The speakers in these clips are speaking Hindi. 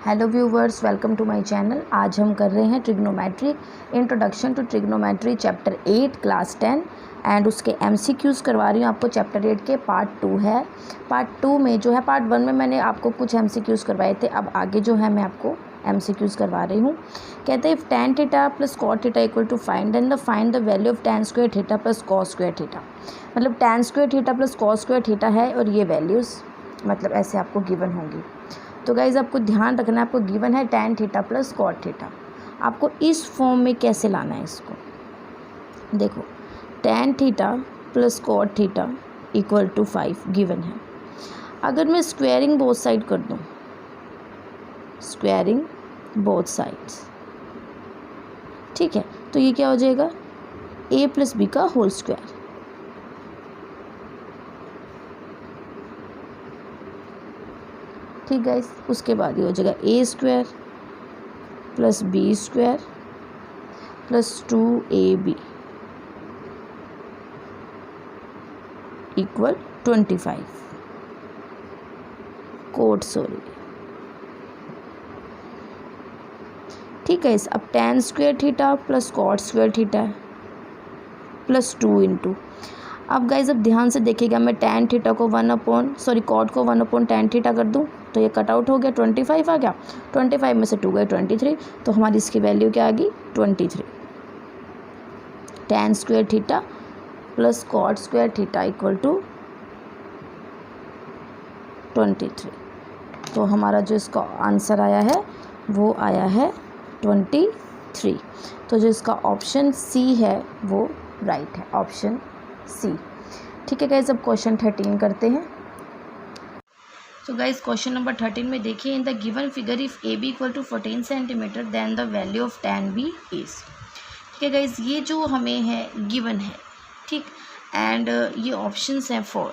Hello viewers, welcome to my channel. आज हम कर रहे हैं trigonometry, introduction to trigonometry chapter 8 class 10 and उसके एमसीक्यूज़ करवा रही हूँ आपको। चैप्टर 8 के पार्ट 2 है। पार्ट 2 में जो है, पार्ट 1 में मैंने आपको कुछ एमसीक्यूज़ करवाए थे, अब आगे जो है मैं आपको एमसीक्यूज़ करवा रही हूँ। कहते हैं if tan theta plus cot theta equal to find the value of tan square theta plus cos square theta. मतलब tan square theta plus cos square theta है और ये वैल्यूज़ मतलब ऐसे आपको गिवन होंगी। तो गाइज़ आपको ध्यान रखना है, आपको गिवन है tan theta plus cot theta, आपको इस फॉर्म में कैसे लाना है इसको। देखो tan theta plus cot theta equal to 5 given है। अगर मैं स्क्वायरिंग बोथ साइड कर दूँ, स्क्वायरिंग बोथ साइड्स, ठीक है, तो ये क्या हो जाएगा, a प्लस बी का होल स्क्वायर। ठीक गाइस, उसके बाद ये हो जाएगा a square plus B square plus 2ab equal 25 cot sorry. ठीक है, अब tan square theta plus cot square theta है प्लस 2 इंटू। अब गाइज अब ध्यान से देखिएगा, मैं tan थीटा को कॉट को 1/tan थीटा कर दूं तो ये कट आउट हो गया, 25 आ गया, 25 में से 2 गए 23, तो हमारी इसकी वैल्यू क्या आ गई 23। tan square theta plus cot square theta equal to 23। तो हमारा जो इसका आंसर आया है वो आया है 23। तो जो इसका ऑप्शन सी है वो राइट है, ऑप्शन सी। ठीक है गाइज, अब क्वेश्चन 13 करते हैं। तो गाइज क्वेश्चन नंबर 13 में देखिए, in the given figure if A B equal to 14 centimetre then the value of tan B is. ठीक है गाइज, ये जो हमें है गिवन है, ठीक, एंड ये ऑप्शंस हैं 4।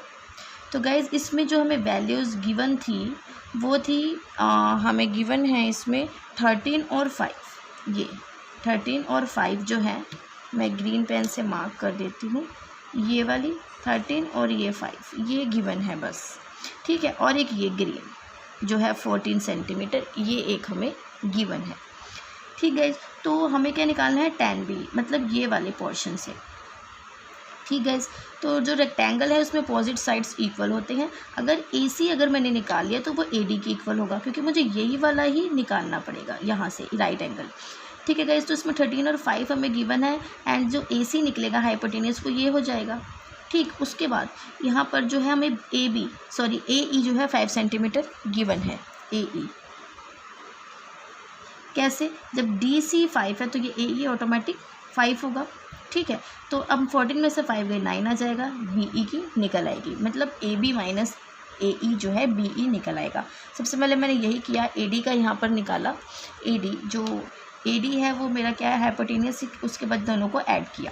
तो गाइज इसमें जो हमें वैल्यूज़ गिवन थी वो थी हमें गिवन है इसमें 13 और 5। ये 13 और 5 जो है, मैं ग्रीन पेन से मार्क कर देती हूँ, ये वाली 13 और ये 5 ये गिवन है बस। ठीक है, और एक ये ग्रीन जो है 14 सेंटीमीटर, ये एक हमें गिवन है। ठीक है, तो हमें क्या निकालना है, tan बी, मतलब ये वाले पोर्शन से। ठीक है, तो जो रेक्टेंगल है उसमें अपोजिट साइड्स इक्वल होते हैं। अगर AC अगर मैंने निकाल लिया तो वो AD के इक्वल होगा, क्योंकि मुझे यही वाला ही निकालना पड़ेगा यहाँ से, राइट एंगल। ठीक है गाइस, तो इसमें 13 और 5 हमें गिवन है एंड जो AC निकलेगा हाइपोटेन्यूज को ये हो जाएगा। ठीक, उसके बाद यहाँ पर जो है हमें AE जो है 5 सेंटीमीटर गिवन है। AE कैसे, जब DC 5 है तो ये AE ऑटोमेटिक 5 होगा। ठीक है, तो अब 14 में से 5 गए 9 आ जाएगा, BE की निकल आएगी, मतलब AB माइनस AE जो है BE निकल आएगा। सबसे पहले मैंने यही किया, AD का यहाँ पर निकाला, AD जो AD है वो मेरा क्या है हाइपोटेन्यूज, उसके बाद दोनों को ऐड किया।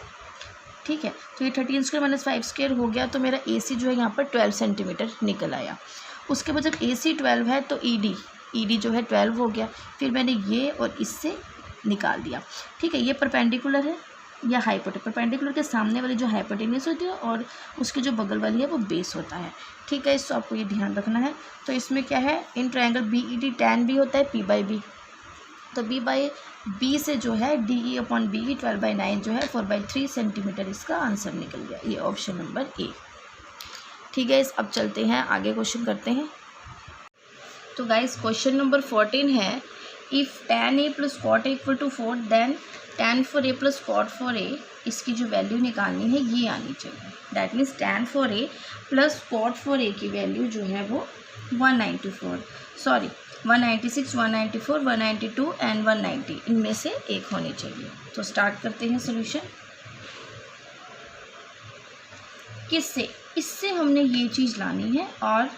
ठीक है, तो ये 13 स्क्वायर माइनस 5 स्क्वायर हो गया, तो मेरा AC जो है यहाँ पर 12 सेंटीमीटर निकल आया। उसके बाद जब AC 12 है तो ED जो है 12 हो गया, फिर मैंने ये और इससे निकाल दिया। ठीक है, ये परपेंडिकुलर है या परपेंडिकुलर के सामने वाली जो हाइपोटेन्यूज होती है और उसके जो बगल वाली है वो बेस होता है। ठीक है, इसको आपको ये ध्यान रखना है। तो इसमें क्या है, in triangle BED tan B होता है P/B, तो B से जो है DE/BE 12/9 जो है 4/3 सेंटीमीटर इसका आंसर निकल गया, ये ऑप्शन नंबर A। ठीक है, अब चलते हैं आगे, क्वेश्चन करते हैं। तो गाइस क्वेश्चन नंबर 14 है, if tan A plus cot A equal to 4 then tan 4A plus cot 4A, इसकी जो वैल्यू निकालनी है ये आनी चाहिए। That means tan 4A plus cot 4A की वैल्यू जो है वो 196, 194, 192 एंड 190, इनमें से एक होनी चाहिए। तो स्टार्ट करते हैं सोल्यूशन। किससे, इससे हमने ये चीज़ लानी है और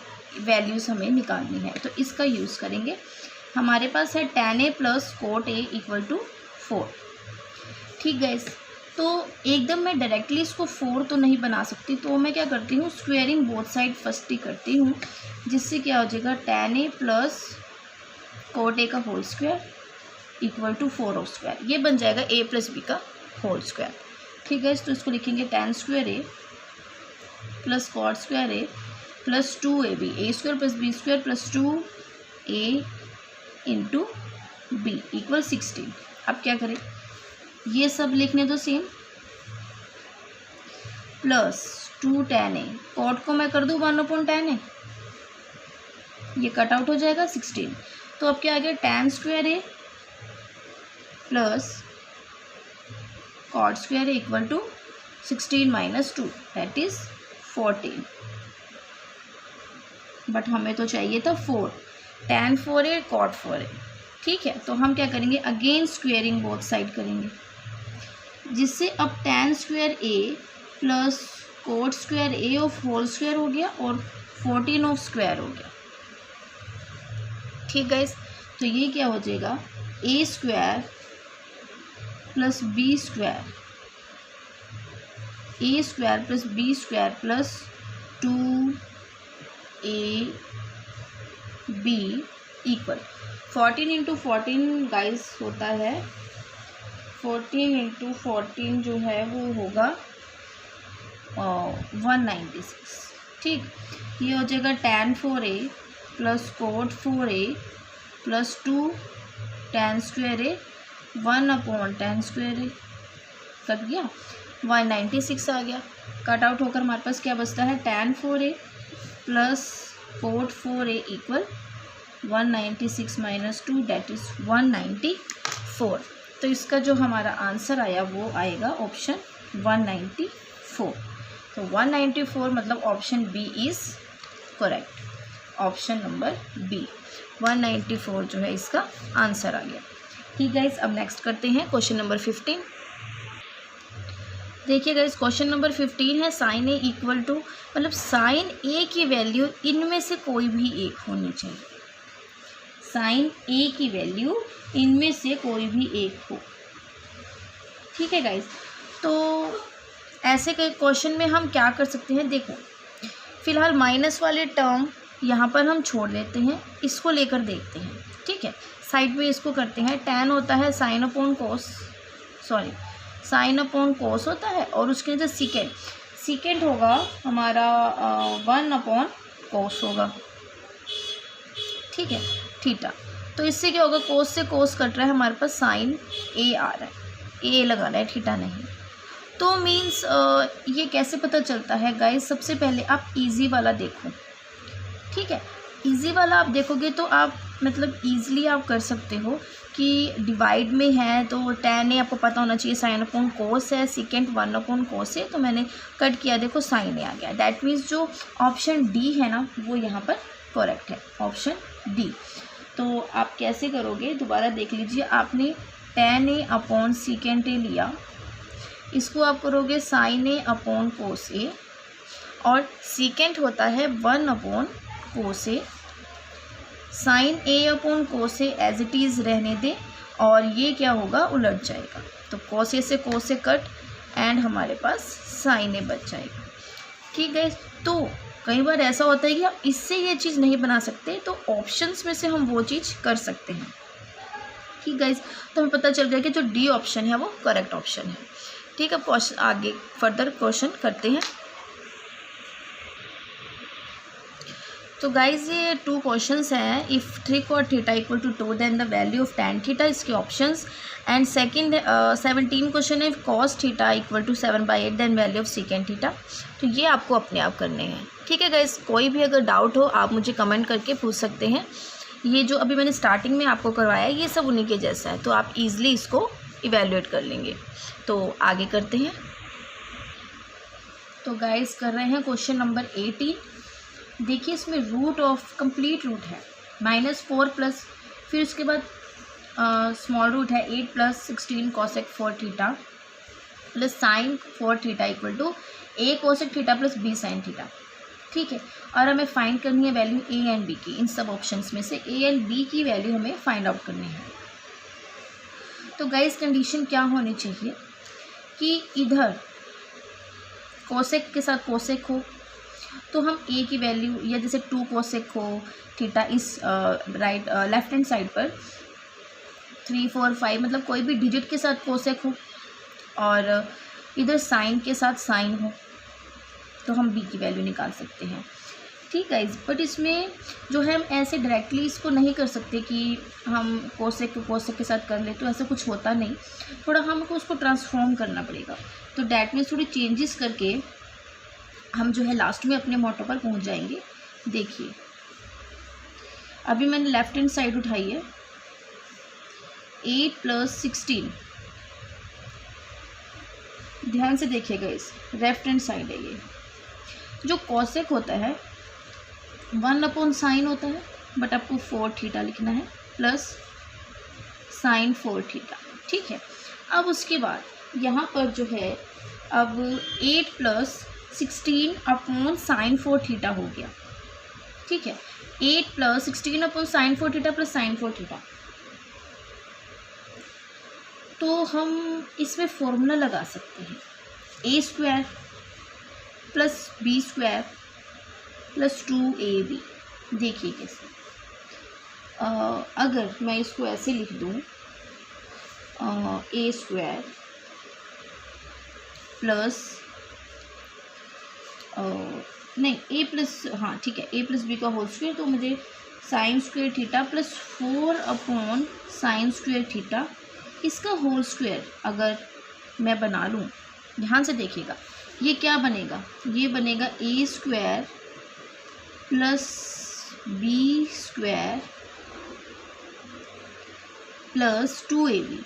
वैल्यूज़ हमें निकालनी है, तो इसका यूज़ करेंगे। हमारे पास है tan A plus cot A equal to 4। ठीक गाइस, तो एकदम मैं डायरेक्टली इसको 4 तो नहीं बना सकती, तो मैं क्या करती हूँ, स्क्वेयरिंग बोथ साइड फर्स्ट ही करती हूँ, जिससे क्या हो जाएगा, tan A plus cot A का whole square equal to 4 whole square, ये बन जाएगा A प्लस B का होल स्क्वायर। ठीक है, तो इसको लिखेंगे tan square A plus cot square A plus 2AB, A square plus B square plus 2A into B equal 16। अब क्या करें, ये सब लिखने दो same, plus 2 tan a, cot को मैं कर दूँ 1/10 a, ये कट आउट हो जाएगा 16। तो अब क्या आ गया, tan square a plus cot square a equal to 16 minus 2 that is 14। But हमें तो चाहिए था 4, tan 4a कॉट 4a। ठीक है, तो हम क्या करेंगे, अगेन स्क्वेयरिंग बोथ साइड करेंगे, जिससे अब tan square a plus cot square a of whole square हो गया और 14 ऑफ स्क्वायर हो गया। ठीक गाइस, तो ये क्या हो जाएगा, a square plus b square, a square plus b square plus 2ab equal 14 into 14 guys होता है, 14 इंटू 14 जो है वो होगा 196। ठीक, ये हो जाएगा tan 4a plus coat 4a plus 2 tan square a 1/10 square a, cut गया 196 आ गया। कट आउट होकर हमारे पास क्या बचता है, tan 4a plus coat 4a equal 196 minus 2 that is 194। तो इसका जो हमारा आंसर आया वो आएगा ऑप्शन 194। तो 194 मतलब option B is correct, option number B 194 जो है इसका आंसर आ गया। ठीक गाइस, अब नेक्स्ट करते हैं क्वेश्चन नंबर 15। देखिए गाइस, क्वेश्चन नंबर 15 है साइन ए इक्वल टू, मतलब साइन ए की वैल्यू इनमें से कोई भी एक होनी चाहिए, साइन ए की वैल्यू इनमें से कोई भी एक हो। ठीक है गाइस, तो ऐसे के क्वेश्चन में हम क्या कर सकते हैं, देखो फिलहाल माइनस वाले टर्म यहाँ पर हम छोड़ देते हैं, इसको लेकर देखते हैं। ठीक है, साइड में इसको करते हैं, tan होता है साइन अपॉन कोस, सॉरी साइन अपॉन कोस होता है, और उसके अंदर सीकेंट होगा हमारा 1/कोस होगा। ठीक है, थीटा, तो इससे क्या होगा, कोस से कोस कट रहा है, हमारे पास साइन ए आ रहा है, ए लगाना है, थीटा नहीं। तो मीन्स ये कैसे पता चलता है गाइस, सबसे पहले आप इजी वाला देखो। ठीक है, इजी वाला आप देखोगे तो आप मतलब ईजिली आप कर सकते हो कि डिवाइड में है तो tan ए आपको पता होना चाहिए, साइन अपॉन कोस है, सेकेंड 1/कोस है, तो मैंने कट किया, देखो साइन ए आ गया, दैट मीन्स जो ऑप्शन डी है ना वो यहाँ पर करेक्ट है, ऑप्शन डी। तो आप कैसे करोगे, दोबारा देख लीजिए, आपने tan ए अपॉन सेकेंड ए लिया, इसको आप करोगे साइन ए अपॉन कोस ए, और सेकेंड होता है 1/कोस A, sine A upon cos A as it is रहने दें, और ये क्या होगा, उलट जाएगा, तो कोस ए से कोस ए कट एंड हमारे पास साइन ए बच जाएगा। ठीक है, तो कई बार ऐसा होता है कि हम इससे ये चीज़ नहीं बना सकते, तो ऑप्शंस में से हम वो चीज़ कर सकते हैं। ठीक गाइस, तो हमें पता चल गया कि जो डी ऑप्शन है वो करेक्ट ऑप्शन है। ठीक है, आगे फर्दर क्वेश्चन करते हैं। तो गाइज ये 2 क्वेश्चंस हैं, if 3 cot theta equal to 2 then the value of tan theta, इसके ऑप्शंस। एंड सेकंड 17 क्वेश्चन है, cos theta equal to 7/8 then value of second theta. तो ये आपको अपने आप करने हैं। ठीक है गाइज, कोई भी अगर डाउट हो आप मुझे कमेंट करके पूछ सकते हैं। ये जो अभी मैंने स्टार्टिंग में आपको करवाया ये सब उन्हीं के जैसा है, तो आप ईज़िली इसको इवेल्युएट कर लेंगे। तो आगे करते हैं। तो गाइज कर रहे हैं क्वेश्चन नंबर 18। देखिए इसमें रूट ऑफ कंप्लीट रूट है -4 प्लस, फिर उसके बाद स्मॉल रूट है 8 plus 16 cosec 4 theta plus sine 4 theta equal to a cosec theta plus b sine theta. ठीक है, और हमें फाइंड करनी है वैल्यू a एंड b की, इन सब ऑप्शंस में से a एंड b की वैल्यू हमें फाइंड आउट करनी है। तो गाइस कंडीशन क्या होनी चाहिए कि इधर कोसेक के साथ कोसेक हो, तो हम a की वैल्यू, या जैसे 2 कोसेक हो थीटा इस राइट लेफ्ट हैंड साइड पर 3 4 5 मतलब कोई भी डिजिट के साथ कोसेक हो, और इधर साइन के साथ साइन हो, तो हम b की वैल्यू निकाल सकते हैं। ठीक है। बट इसमें जो है हम ऐसे डायरेक्टली इसको नहीं कर सकते कि हम कोसेक के साथ कर ले, तो ऐसा कुछ होता नहीं, थोड़ा हमको उसको ट्रांसफॉर्म करना पड़ेगा। तो डैट मीन्स थोड़ी चेंजेस करके हम जो है लास्ट में अपने मोटो पर पहुंच जाएंगे। देखिए अभी मैंने लेफ्ट हैंड साइड उठाई है, 8 + 16, ध्यान से देखिएगा, इस लेफ्ट हैंड साइड है ये। जो कोसेक होता है 1/sin होता है, बट आपको 4 थीटा लिखना है प्लस sin 4 थीटा, ठीक है। अब उसके बाद यहाँ पर जो है अब 8 + 16/sin 4 थीटा हो गया, ठीक है। 8 + 16/sin 4 theta plus sin 4 theta. तो हम इसमें फॉर्मूला लगा सकते हैं, a² + b² + 2ab। देखिए कैसे, अगर मैं इसको ऐसे लिख दूँ, a² प्लस नहीं a प्लस, हाँ ठीक है, a + b का होल स्क्वायर, तो मुझे sin² theta plus 4/sin² theta, इसका होल स्क्वायर अगर मैं बना लूँ, ध्यान से देखिएगा, ये क्या बनेगा, ये बनेगा a² plus b² plus 2ab।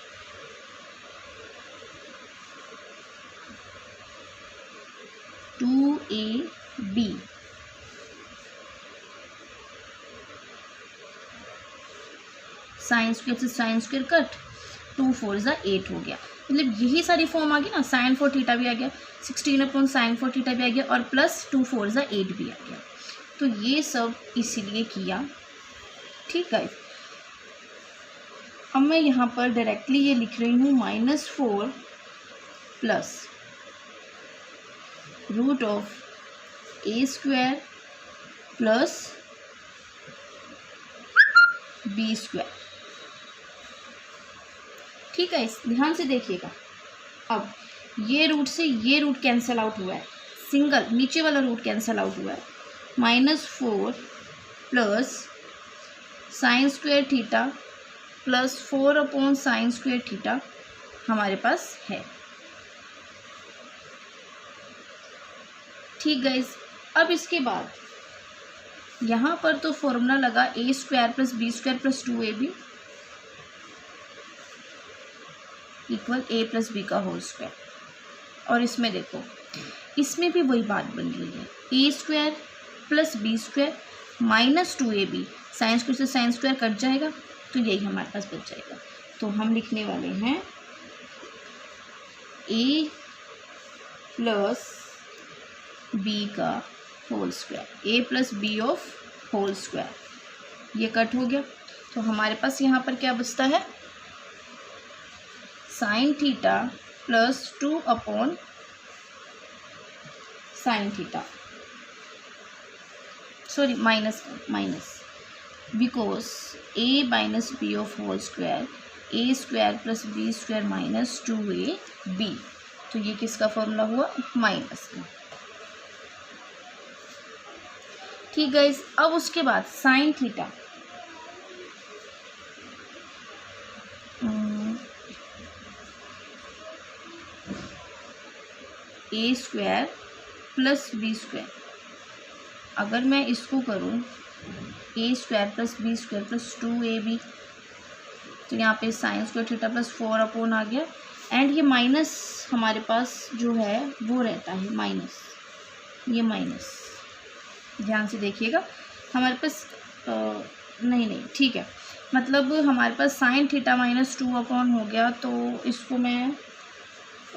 sin² से sin² कट, 2 4 = 8 हो गया। मतलब यही सारी फॉर्म आ गई ना, sin 4 थीटा भी आ गया, 16/sin 4 थीटा भी आ गया, और प्लस 2 4 = 8 भी आ गया। तो ये सब इसीलिए किया, ठीक है। अब मैं यहाँ पर डायरेक्टली ये लिख रही हूँ -4 प्लस √a² प्लस b², ठीक है। ध्यान से देखिएगा, अब ये रूट से ये रूट कैंसिल आउट हुआ है, सिंगल नीचे वाला रूट कैंसिल आउट हुआ है, -4 plus sin² theta plus 4/sin² theta हमारे पास है, ठीक गाइस। अब इसके बाद यहाँ पर तो फॉर्मूला लगा a² + b² + 2ab = a + b का होल स्क्वायर। और इसमें देखो, इसमें भी वही बात बन रही है, a² + b² - 2ab, sin² से sin² कट जाएगा, तो यही हमारे पास बच जाएगा। तो हम लिखने वाले हैं a + b का whole square, a + b of whole square, ये कट हो गया। तो हमारे पास यहाँ पर क्या बचता है, sin theta plus 2/sin theta, sorry minus, because a - b of whole square, a² + b² - 2ab। तो ये किसका फॉर्मूला हुआ, माइनस का, ठीक है। अब उसके बाद sin थीटा, a² + b², अगर मैं इसको करूँ a² + b² + 2ab, तो यहाँ पे sin² थीटा प्लस 4 आ गया, एंड ये माइनस हमारे पास जो है वो रहता है माइनस, ये माइनस, ध्यान से देखिएगा, हमारे पास नहीं ठीक है, मतलब हमारे पास sin थीटा -2 हो गया। तो इसको मैं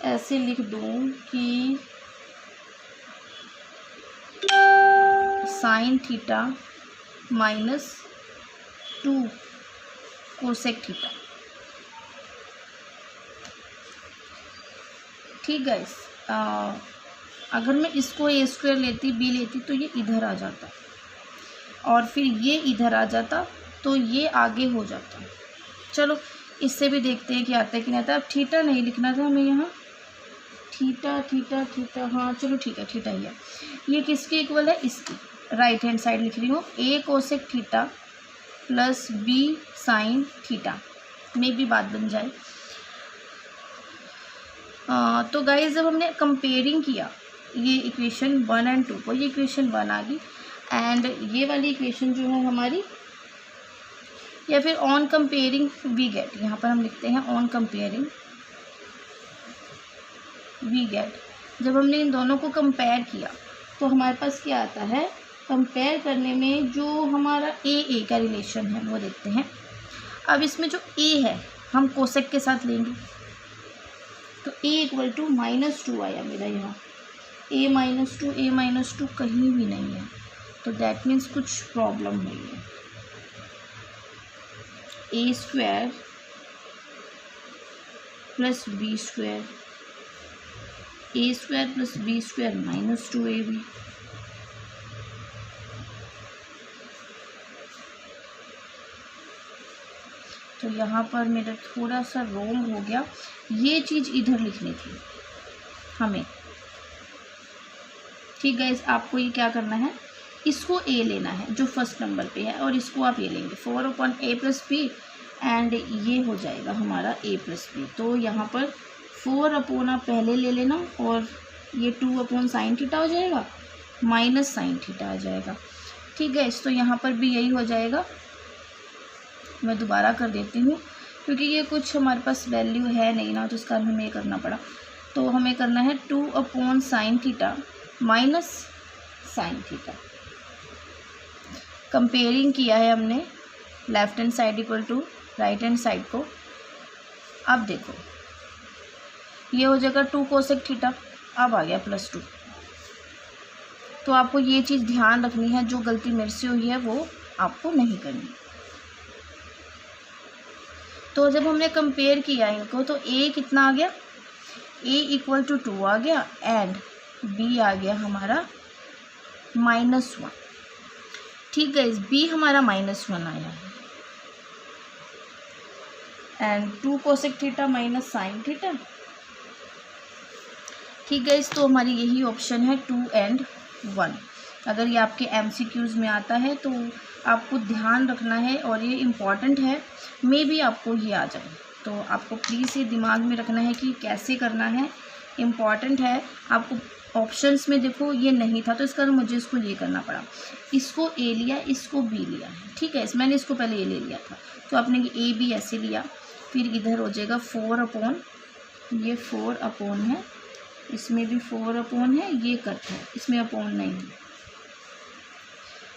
ऐसे लिख दूँ कि sin थीटा -2 कोसेक थीटा, ठीक है। अगर मैं इसको a² लेती, b लेती, तो ये इधर आ जाता, और फिर ये इधर आ जाता, तो ये आगे हो जाता। चलो इससे भी देखते हैं कि आता है कि नहीं आता। अब थीटा नहीं लिखना था हमें यहाँ, थीटा, हाँ चलो ठीक है, थीटा ही है। ये किसके इक्वल है, इसकी, राइट हैंड साइड लिख रही हूँ, A cosec theta plus B sine theta में भी बात बन जाए। तो गाइस जब हमने कंपेयरिंग किया ये इक्वेशन 1 और 2 को, ये इक्वेशन 1 आ गई एंड ये वाली इक्वेशन जो है हमारी, या फिर ऑन कंपेयरिंग वी गेट, यहाँ पर हम लिखते हैं ऑन कंपेयरिंग वी गेट। जब हमने इन दोनों को कंपेयर किया तो हमारे पास क्या आता है, कंपेयर करने में जो हमारा ए का रिलेशन है वो देखते हैं। अब इसमें जो ए है हम कोसेक के साथ लेंगे, तो a इक्वल टू -2 आया मेरा यहाँ, a -2 कहीं भी नहीं है, तो दैट मीन्स कुछ प्रॉब्लम हुई है। a square plus b square, a square plus b square -2ab, तो यहाँ पर मेरा थोड़ा सा रॉन्ग हो गया, ये चीज़ इधर लिखनी थी हमें। ठीक है, आपको ये क्या करना है, इसको a लेना है जो फर्स्ट नंबर पे है, और इसको आप ये लेंगे 4/a + b एंड ये हो जाएगा हमारा a + b। तो यहाँ पर 4 आप पहले ले लेना और ये 2/sin थीटा हो जाएगा, -sin थीटा आ जाएगा। ठीक है, तो यहाँ पर भी यही हो जाएगा। मैं दोबारा कर देती हूँ क्योंकि ये कुछ हमारे पास वैल्यू है नहीं ना, तो इसका हमें ये करना पड़ा। तो हमें करना है 2/sin theta -sin theta. Comparing किया है हमने left hand side equal to right hand side को। अब देखो ये हो जाएगा 2 कोसेक थीटा, अब आ गया +2। तो आपको ये चीज़ ध्यान रखनी है, जो गलती मेरे से हुई है वो आपको नहीं करनी। तो जब हमने कंपेयर किया इनको तो a कितना आ गया, a इक्वल टू 2 आ गया एंड b आ गया हमारा -1। ठीक है, b हमारा -1 आया है and 2 cosec theta -sin theta. ठीक है, तो हमारी यही ऑप्शन है 2 और 1। अगर ये आपके MCQs में आता है तो आपको ध्यान रखना है और ये इम्पॉर्टेंट है, मे भी आपको ये आ जाए, तो आपको प्लीज़ ये दिमाग में रखना है कि कैसे करना है, इम्पॉर्टेंट है। आपको ऑप्शंस में देखो ये नहीं था तो इस कारण मुझे इसको ये करना पड़ा, इसको a लिया, इसको b लिया। ठीक है, मैंने इसको पहले ये ले लिया था, तो आपने a b ऐसे लिया, फिर इधर हो जाएगा 4/, ये 4/ है, इसमें भी 4/ है, ये कट है, इसमें अपॉन नहीं है।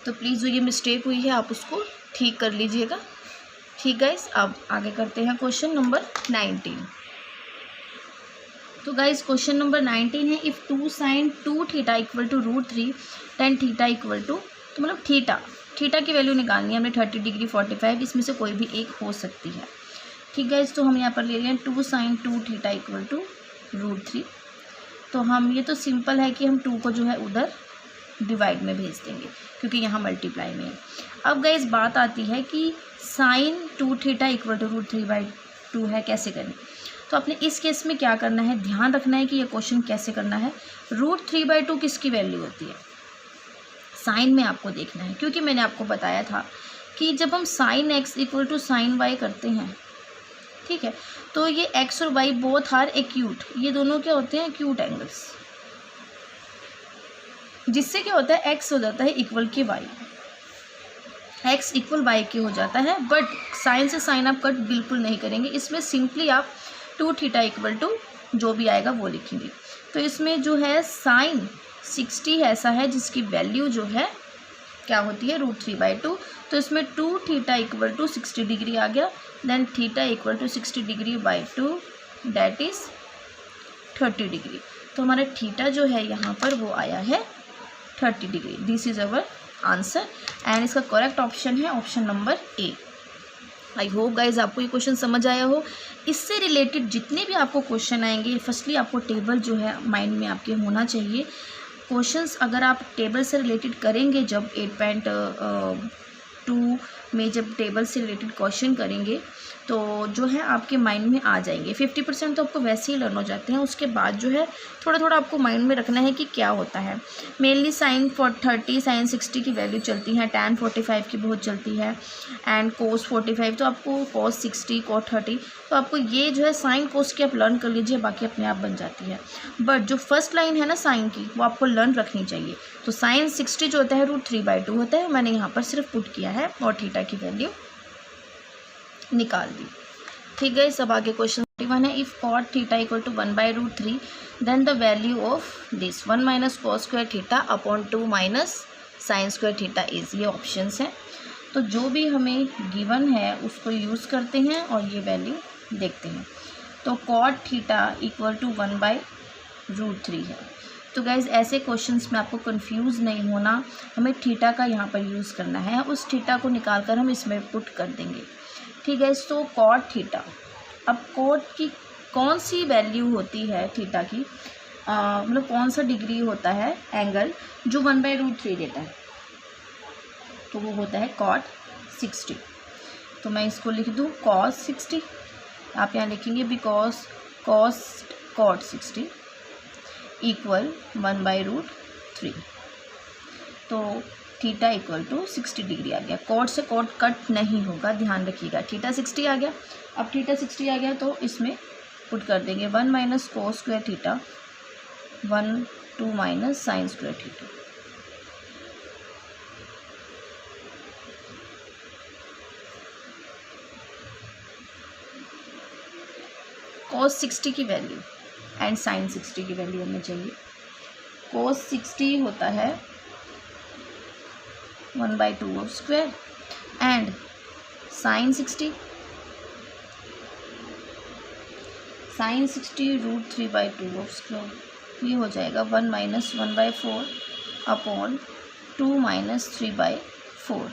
तो प्लीज़ जो ये मिस्टेक हुई है आप उसको ठीक कर लीजिएगा। ठीक गाइस, अब आगे करते हैं क्वेश्चन नंबर 19। तो गाइस क्वेश्चन नंबर 19 है, if 2 sin 2 theta equal to √3 tan theta equal to, तो मतलब थीटा की वैल्यू निकालनी है हमें 30 डिग्री 45, इसमें से कोई भी एक हो सकती है। ठीक गाइस, तो हम यहाँ पर ले रहे हैं 2 sin 2 थीटा इक्वल टू √3। तो हम ये तो सिंपल है कि हम 2 को जो है उधर डिवाइड में भेज देंगे क्योंकि यहाँ मल्टीप्लाई में है। अब गाइस बात आती है कि sin 2 थीटा इक्वल टू √3/2 है, कैसे करें। तो आपने इस केस में क्या करना है, ध्यान रखना है कि ये क्वेश्चन कैसे करना है। √3/2 किसकी वैल्यू होती है, साइन में आपको देखना है, क्योंकि मैंने आपको बताया था कि जब हम sin x equal to sin y करते हैं, ठीक है, तो ये x और y बोथ आर एक्यूट, ये दोनों क्या होते हैं, एक्यूट एंगल्स, जिससे क्या होता है x हो जाता है इक्वल के y, x इक्वल y के हो जाता है। बट साइन से साइन आप कट बिल्कुल नहीं करेंगे, इसमें सिंपली आप 2 थीटा इक्वल टू जो भी आएगा वो लिखेंगे। तो इसमें जो है साइन 60 ऐसा है जिसकी वैल्यू जो है क्या होती है, √3/2। तो इसमें 2 थीटा इक्वल टू 60 डिग्री आ गया, then theta equal to 60 degree by 2 that is 30 degree. तो हमारा थीटा जो है यहाँ पर वो आया है 30 degree. This is our answer and इसका करेक्ट ऑप्शन है option number A. I hope guys आपको ये क्वेश्चन समझ आया हो। इससे रिलेटेड जितने भी आपको क्वेश्चन आएंगे, फर्स्टली आपको टेबल जो है माइंड में आपके होना चाहिए। क्वेश्चंस अगर आप टेबल से रिलेटेड करेंगे जब 8.2 में जब टेबल से रिलेटेड क्वेश्चन करेंगे तो जो है आपके माइंड में आ जाएंगे। 50% तो आपको वैसे ही लर्न हो जाते हैं, उसके बाद जो है थोड़ा थोड़ा आपको माइंड में रखना है कि क्या होता है। मेनली साइन 30, साइन 60 की वैल्यू चलती है, tan 45 की बहुत चलती है, एंड cos 45, तो आपको cos 60, cos 30, तो आपको ये जो है साइन कोस की आप लर्न कर लीजिए, बाकी अपने आप बन जाती है। बट जो फर्स्ट लाइन है ना साइन की, वो आपको लर्न रखनी चाहिए। तो साइन 60 जो होता है √3/2 होता है, मैंने यहाँ पर सिर्फ पुट किया है और थीटा की वैल्यू निकाल दी। ठीक है, सब आगे क्वेश्चन 41 है। If cot theta equal to 1/√3 then the value of this 1 - cos square theta upon 2 - sin square theta is, ये ऑप्शंस हैं। तो जो भी हमें गिवन है उसको यूज़ करते हैं और ये वैल्यू देखते हैं। तो cot थीटा इक्वल टू 1/√3 है। तो गाइज़ ऐसे क्वेश्चंस में आपको कंफ्यूज नहीं होना, हमें थीटा का यहाँ पर यूज़ करना है, उस थीटा को निकाल कर हम इसमें पुट कर देंगे। ठीक है, सो cot थीटा, अब cot की कौन सी वैल्यू होती है थीटा की, मतलब कौन सा डिग्री होता है एंगल जो 1/√3 देता है, तो वो होता है cot 60। तो मैं इसको लिख दूँ cos 60, आप यहाँ लिखेंगे बिकॉज cot 60 इक्वल 1/√3, तो थीटा इक्वल टू 60 डिग्री आ गया। कॉट से कॉट कट नहीं होगा, ध्यान रखिएगा। थीटा 60 आ गया, अब थीटा 60 आ गया तो इसमें पुट कर देंगे 1 - cos square theta 1 2 - sin square theta. cos 60 की वैल्यू एंड sin 60 की वैल्यू हमें चाहिए। cos 60 होता है 1/2 of square and sin 60 √3/2 of square, ये हो जाएगा 1 - 1/4 अपॉन 2 - 3/4।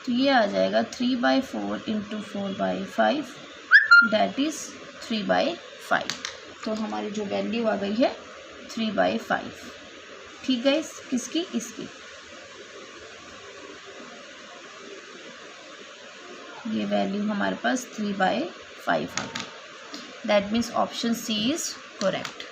तो ये आ जाएगा 3/4 इंटू 4/5, दैट इज़ 3/5। तो हमारी जो वैल्यू आ गई है 3/5। ठीक है, किसकी, इसकी। ये वैल्यू हमारे पास 3/5 आ गई, that means option C is correct.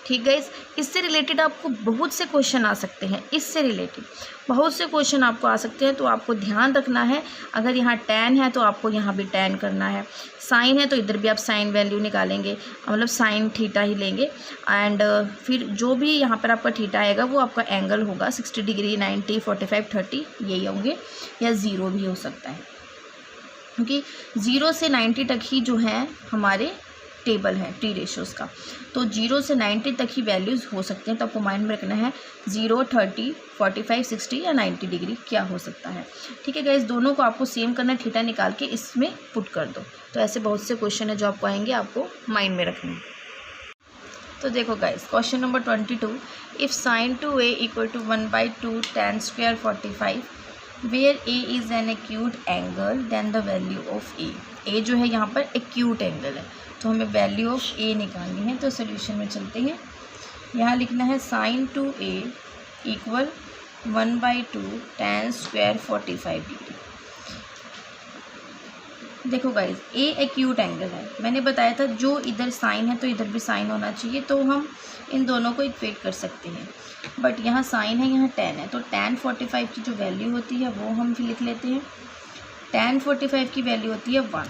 ठीक है, इससे रिलेटेड आपको बहुत से क्वेश्चन आ सकते हैं, इससे रिलेटेड बहुत से क्वेश्चन आपको आ सकते हैं। तो आपको ध्यान रखना है, अगर यहाँ tan है तो आपको यहाँ भी tan करना है, साइन है तो इधर भी आप साइन वैल्यू निकालेंगे, मतलब साइन थीटा ही लेंगे। एंड फिर जो भी यहाँ पर आपका थीटा आएगा वो आपका एंगल होगा 60 डिग्री, 90, 45, 30 यही होंगे, या 0 भी हो सकता है, क्योंकि 0 से 90 तक ही जो है हमारे टेबल है टी रेशियोज़ का। तो 0 से 90 तक ही वैल्यूज़ हो सकते हैं, तो आपको माइंड में रखना है 0, 30, 45, 60 या 90 डिग्री क्या हो सकता है। ठीक है गाइस, दोनों को आपको सेम करना है, थीटा निकाल के इसमें पुट कर दो। तो ऐसे बहुत से क्वेश्चन है जो आपको आएंगे, आपको माइंड में रखने हैं। तो देखो गाइस, क्वेश्चन नंबर 22, इफ़ sin 2a equal to 1/2 tan square 45 where a is an acute angle then the value of a जो है यहाँ पर एक्यूट एंगल है, तो हमें वैल्यू ऑफ a निकालनी है। तो सोल्यूशन में चलते हैं, यहाँ लिखना है sin 2a equal 1/2 tan square 45 degree. देखो गाइज, a एक्यूट एंगल है, मैंने बताया था जो इधर साइन है तो इधर भी साइन होना चाहिए, तो हम इन दोनों को इक्वेट कर सकते हैं। बट यहाँ साइन है, यहाँ tan है, तो tan 45 की जो वैल्यू होती है वो हम फिर लिख लेते हैं। tan 45 की वैल्यू होती है 1,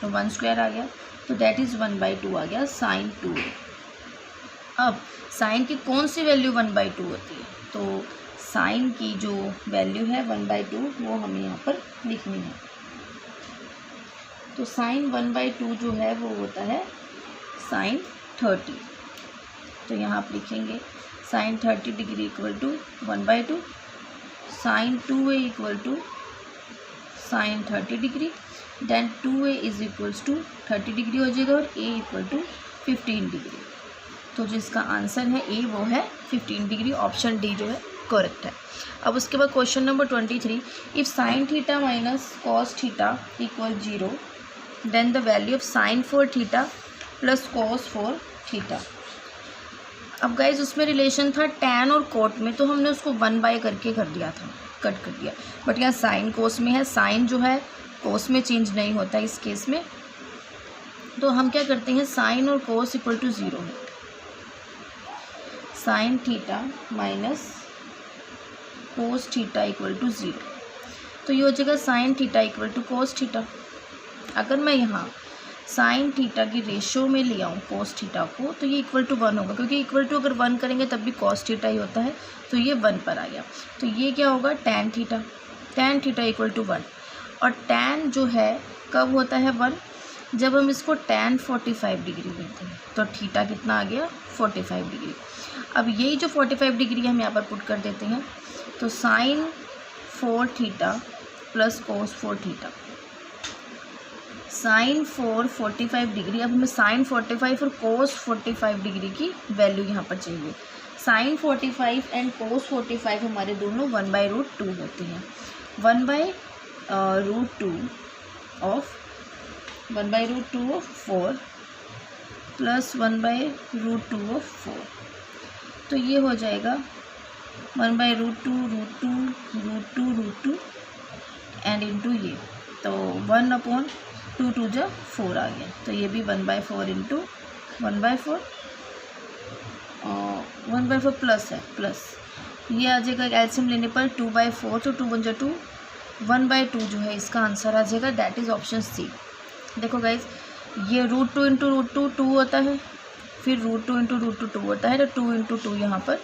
तो 1 स्क्वायर आ गया, तो दैट इज़ 1/2 आ गया sin 2a। अब साइन की कौन सी वैल्यू 1/2 होती है, तो साइन की जो वैल्यू है 1/2 वो हमें यहाँ पर लिखनी है। तो साइन 1/2 जो है वो होता है साइन 30, तो यहाँ आप लिखेंगे sine 30 degree equal to 1/2, sine 2a equal to sine 30 degree, then 2a is equals to 30 degree हो जाएगा और a इक्वल टू 15 डिग्री। तो जिसका आंसर है a वो है 15 डिग्री, ऑप्शन डी जो है करेक्ट है। अब उसके बाद question number 23, if sine theta minus cos theta equal 0 then the value of sine 4 theta plus cos 4 theta. अब गाइज उसमें रिलेशन था tan और कोट में, तो हमने उसको 1 करके कर दिया था, कट कर दिया। बट यहाँ साइन कोस में है, साइन जो है कोस में चेंज नहीं होता इस केस में, तो हम क्या करते हैं, साइन और कोस इक्वल टू 0 है, sine theta minus cos theta equal to 0। तो ये हो जाएगा sine theta equal to cos theta. अगर मैं यहाँ साइन थीटा की रेशियो में ले आऊँ कोस थीटा को, तो ये इक्वल टू 1 होगा, क्योंकि इक्वल टू अगर 1 करेंगे तब भी कोस थीटा ही होता है, तो ये 1 पर आ गया। तो ये क्या होगा, टैन थीटा इक्वल टू 1। और टैन जो है कब होता है 1, जब हम इसको टैन 45 डिग्री लेते हैं, तो थीटा कितना आ गया 45 डिग्री। अब यही जो 45 डिग्री हम यहाँ पर पुट कर देते हैं, तो sine 4 theta plus cos 4 theta, sine 45 degree. अब हमें साइन 45 और कोस 45 डिग्री की वैल्यू यहाँ पर चाहिए। साइन 45 एंड कोस 45 हमारे दोनों 1/√2 होते हैं। 1/√2 ऑफ 4 प्लस 1/√2 ऑफ 4, तो ये हो जाएगा 1/√2 एंड इंटू ये, तो 1/2 जब 4 आ गया, तो ये भी 1/4 इंटू 1/4 और 1/4 प्लस है, प्लस ये आ जाएगा एलसीएम लेने पर 2/4, तो 2 × 2 1/2 जो है इसका आंसर आ जाएगा, दैट इज़ ऑप्शन सी। देखो गाइज, ये √2 इंटू √2 2 होता है, फिर √2 इंटू √2 2 होता है, तो 2 × 2 यहाँ पर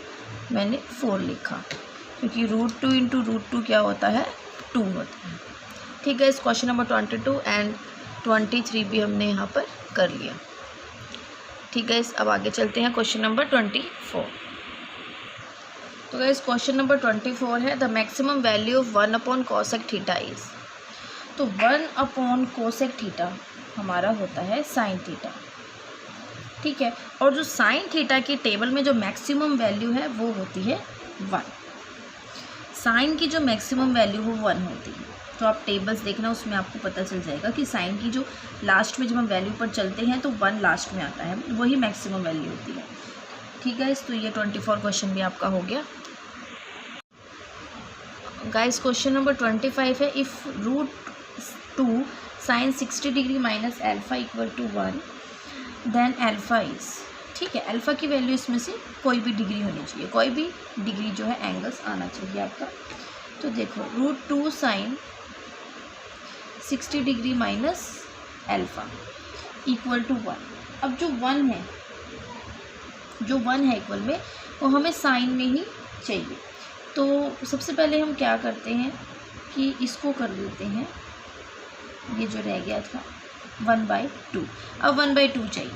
मैंने 4 लिखा, क्योंकि √2 इंटू √2 क्या होता है 2 होता है। ठीक है, इस क्वेश्चन नंबर 22 एंड 23 भी हमने यहाँ पर कर लिया। ठीक है, अब आगे चलते हैं क्वेश्चन नंबर 24। तो गाइस क्वेश्चन नंबर 24 है, the maximum value of 1/cosec theta is. तो 1/cosec थीटा हमारा होता है साइन थीटा। ठीक है, और जो साइन थीटा की टेबल में जो मैक्सिमम वैल्यू है वो होती है 1। साइन की जो मैक्सिमम वैल्यू वो 1 होती है, तो आप टेबल्स देखना, उसमें आपको पता चल जाएगा कि साइन की जो लास्ट में जब हम वैल्यू पर चलते हैं तो 1 लास्ट में आता है, वही मैक्सिमम वैल्यू होती है। ठीक है, तो ये 24 क्वेश्चन भी आपका हो गया। गाइस क्वेश्चन नंबर 25 है, if √2 sine 60 degree minus alpha equal to 1 then alpha is. ठीक है, अल्फ़ा की वैल्यू इसमें से कोई भी डिग्री होनी चाहिए, कोई भी डिग्री जो है एंगल्स आना चाहिए आपका। तो देखो √2 sine 60 degree minus alpha equal to 1। अब जो 1 है इक्वल में, वो हमें साइन में ही चाहिए। तो सबसे पहले हम क्या करते हैं कि इसको कर देते हैं, ये जो रह गया था 1/2, अब 1/2 चाहिए।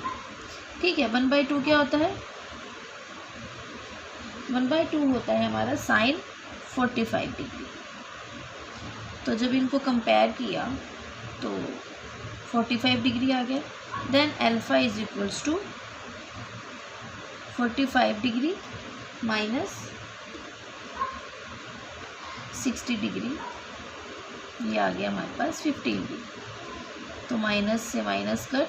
ठीक है, 1/2 क्या होता है, 1/2 होता है हमारा साइन 45 डिग्री। तो जब इनको कंपेयर किया तो 45 डिग्री आ गया, then alpha is equals to 45 degree minus 60 degree, ये आ गया हमारे पास 15 डिग्री। तो माइनस से minus cut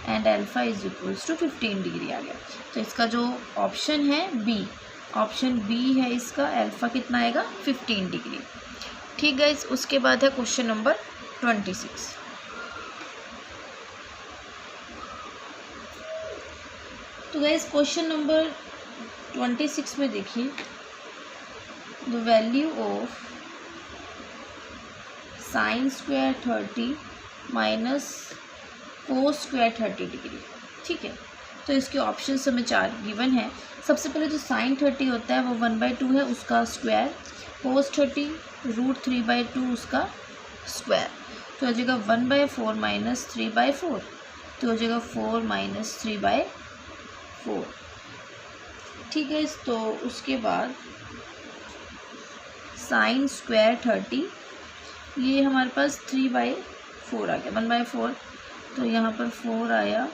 and alpha is equals to 15 degree आ गया। तो इसका जो ऑप्शन है बी, ऑप्शन बी है इसका, अल्फ़ा कितना आएगा 15 डिग्री। ठीक है, उसके बाद है क्वेश्चन नंबर 26। तो गाइस क्वेश्चन नंबर 26 में देखिए, the value of sine square 30 minus cos square 30 degree. ठीक है, तो इसके ऑप्शन हमें 4 गिवन है। सबसे पहले जो साइन 30 होता है वो 1/2 है, उसका स्क्वायर, कोस 30 √3/2 उसका स्क्वायर, तो हो जाएगा 1/4 माइनस 3/4, तो हो जाएगा 4 माइनस 3/4। ठीक है, तो उसके बाद साइन स्क्वायर 30, ये हमारे पास 3/4 आ गया, 1/4, तो यहाँ पर 4 आया,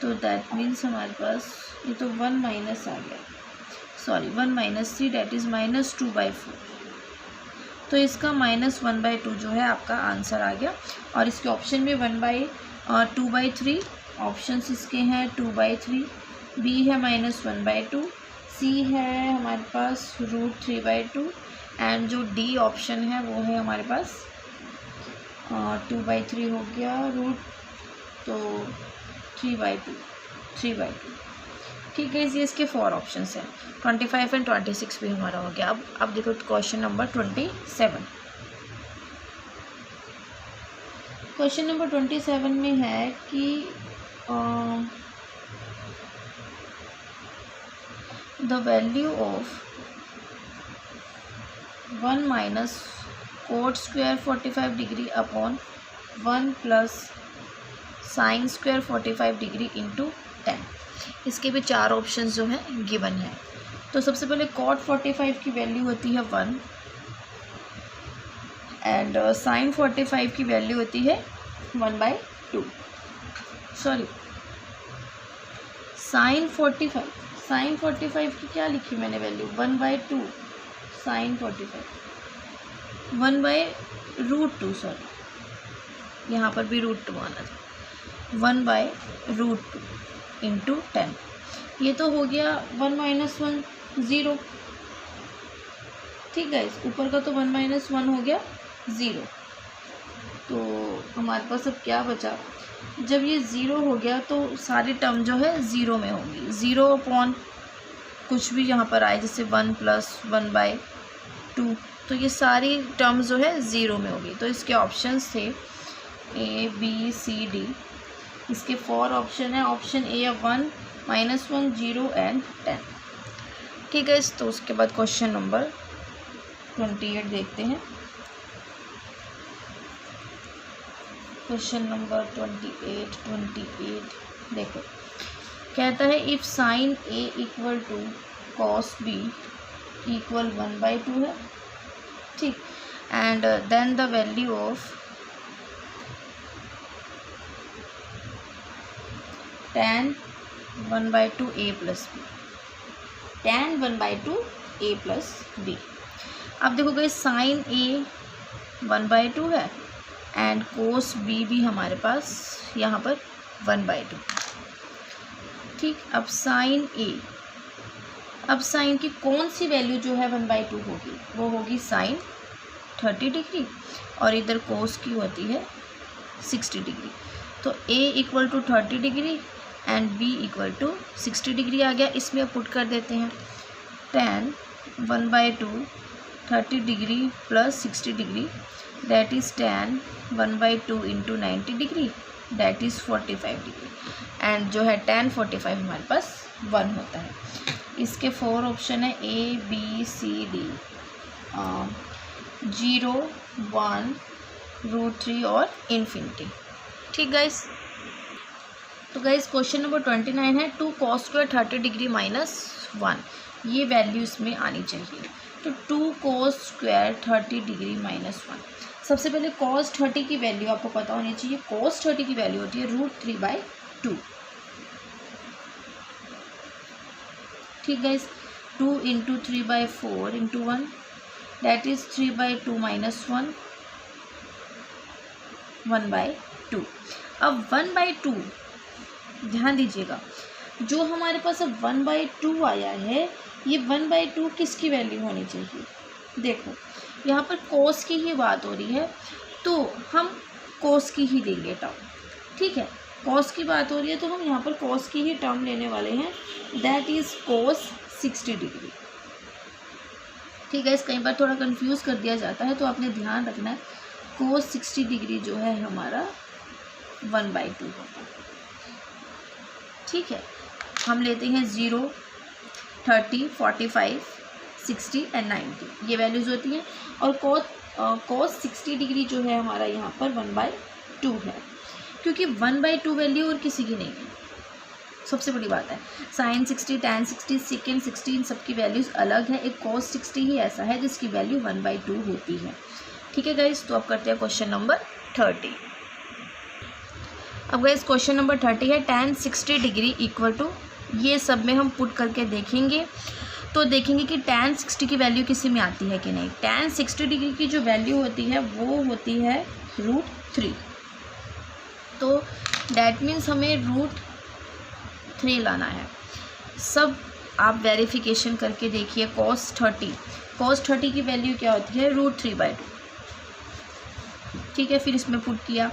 तो दैट मीन्स हमारे पास ये तो 1 माइनस आ गया, sorry 1 minus 3 that is minus 2/4। तो इसका -1/2 जो है आपका आंसर आ गया। और इसके ऑप्शन में 2/3, ऑप्शंस इसके हैं 2/3, बी है -1/2, सी है हमारे पास √3/2 एंड जो डी ऑप्शन है वो है हमारे पास 2/3 हो गया रूट, तो 3/2। ठीक है, ये इसके 4 ऑप्शंस हैं। 25 एंड 26 भी हमारा हो गया। अब देखो क्वेश्चन नंबर 27। क्वेश्चन नंबर 27 में है कि the value of 1 minus cot square 45 degree upon 1 plus sine square 45 degree into 10। इसके भी 4 ऑप्शन जो हैं गिवन है। तो सबसे पहले कॉट 45 की वैल्यू होती है 1 एंड साइन 45 की वैल्यू होती है 1/2। सॉरी, साइन 45 की क्या लिखी मैंने वैल्यू 1/2, साइन 45 1/√2, सॉरी यहाँ पर भी √2 आना था, 1/√2 इंटू 10। ये तो हो गया 1 - 1 0। ठीक है, इस ऊपर का तो 1 - 1 हो गया 0। तो हमारे पास अब क्या बचा, जब ये 0 हो गया तो सारी टर्म जो है 0 में होगी। 0 अपॉन कुछ भी यहाँ पर आए, जैसे 1 + 1/2, तो ये सारी टर्म जो है 0 में होगी। तो इसके ऑप्शंस थे A B C D। इसके 4 ऑप्शन है। ऑप्शन ए है 1 - 1 0 एंड 10। ठीक है, तो उसके बाद क्वेश्चन नंबर 28 देखते हैं। क्वेश्चन नंबर 28 देखो, कहता है if sine A = cos B = 1/2 है। ठीक, and then the value of tan 1/2 A + B, tan 1/2 A + B। अब देखो गई, साइन A 1/2 है एंड कोस B भी हमारे पास यहाँ पर 1/2। ठीक, अब साइन A, अब साइन की कौन सी वैल्यू जो है 1/2 होगी, वो होगी साइन 30 डिग्री और इधर कोस की होती है 60 डिग्री। तो A = 30 degree and B = 60 degree आ गया। इसमें अब पुट कर देते हैं, tan 1/2 30 degree plus 60 degree, that is tan 1/2 into 90 degree, that is 45 degree. And जो है tan 45 हमारे पास 1 होता है। इसके 4 ऑप्शन है A B C D, 0 1 √3 और इन्फिनिटी। ठीक गाइस, तो गाइस क्वेश्चन नंबर 29 है 2 cos स्क्वायर 30 डिग्री -1, ये वैल्यू इसमें आनी चाहिए। तो 2 cos स्क्वायर 30 डिग्री -1, सबसे पहले cos 30 की वैल्यू आपको पता होनी चाहिए। cos 30 की वैल्यू होती है √3/2। ठीक गाइस, 2 × 3/4 × 1, दैट इज़ 3/2 - 1, 1/2। अब 1/2 ध्यान दीजिएगा, जो हमारे पास अब 1/2 आया है, ये 1/2 किसकी वैल्यू होनी चाहिए। देखो यहाँ पर कोस की ही बात हो रही है, तो हम कोस की ही लेंगे टर्म। ठीक है, कोस की बात हो रही है तो हम यहाँ पर कोस की ही टर्म लेने वाले हैं, दैट इज़ कोस 60 डिग्री। ठीक है, इस कई बार थोड़ा कंफ्यूज कर दिया जाता है, तो आपने ध्यान रखना है कोस 60 डिग्री जो है हमारा 1/2 होगा। ठीक है, हम लेते हैं 0 30 45 60 एंड 90, ये वैल्यूज़ होती हैं। और कोस 60 डिग्री जो है हमारा यहाँ पर 1/2 है, क्योंकि 1/2 वैल्यू और किसी की नहीं है। सबसे बड़ी बात है, साइन 60 tan 60 सेकेंड 60 इन सबकी वैल्यूज़ अलग है। एक कोस 60 ही ऐसा है जिसकी वैल्यू 1/2 होती है। ठीक है गाइस, तो अब करते हैं क्वेश्चन नंबर 30। अब गाइस क्वेश्चन नंबर 30 है tan 60 डिग्री = ये सब में हम पुट करके देखेंगे, तो देखेंगे कि tan 60 की वैल्यू किसी में आती है कि नहीं। tan 60 डिग्री की जो वैल्यू होती है वो होती है √3। तो डैट मीन्स हमें √3 लाना है। सब आप वेरिफिकेशन करके देखिए। cos 30 की वैल्यू क्या होती है, √3/2। ठीक है, फिर इसमें पुट किया,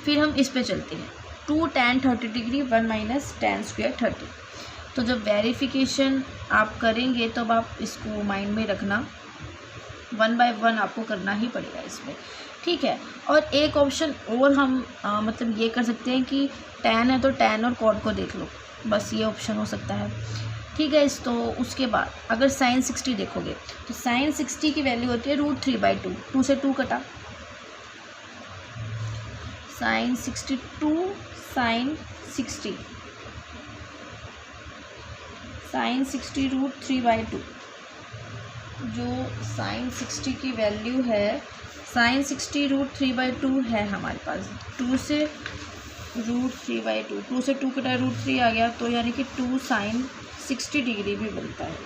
फिर हम इस पे चलते हैं 2 tan 30 degree 1 minus tan square 30। तो जब वेरिफिकेशन आप करेंगे तब तो आप इसको माइंड में रखना, 1 बाय 1 आपको करना ही पड़ेगा इसमें। ठीक है, और एक ऑप्शन और हम मतलब ये कर सकते हैं कि tan है तो tan और cot को देख लो, बस ये ऑप्शन हो सकता है। ठीक है, तो उसके बाद अगर sin 60 देखोगे तो sin 60 की वैल्यू होती है √3/2, 2 से 2 कटा, sin 60 sin 60 √3/2। जो sin 60 की वैल्यू है, sin 60 √3/2 है हमारे पास, 2 से √3/2, 2 से 2 कटा √3 आ गया, तो यानी कि 2 sin 60 डिग्री भी बनता है,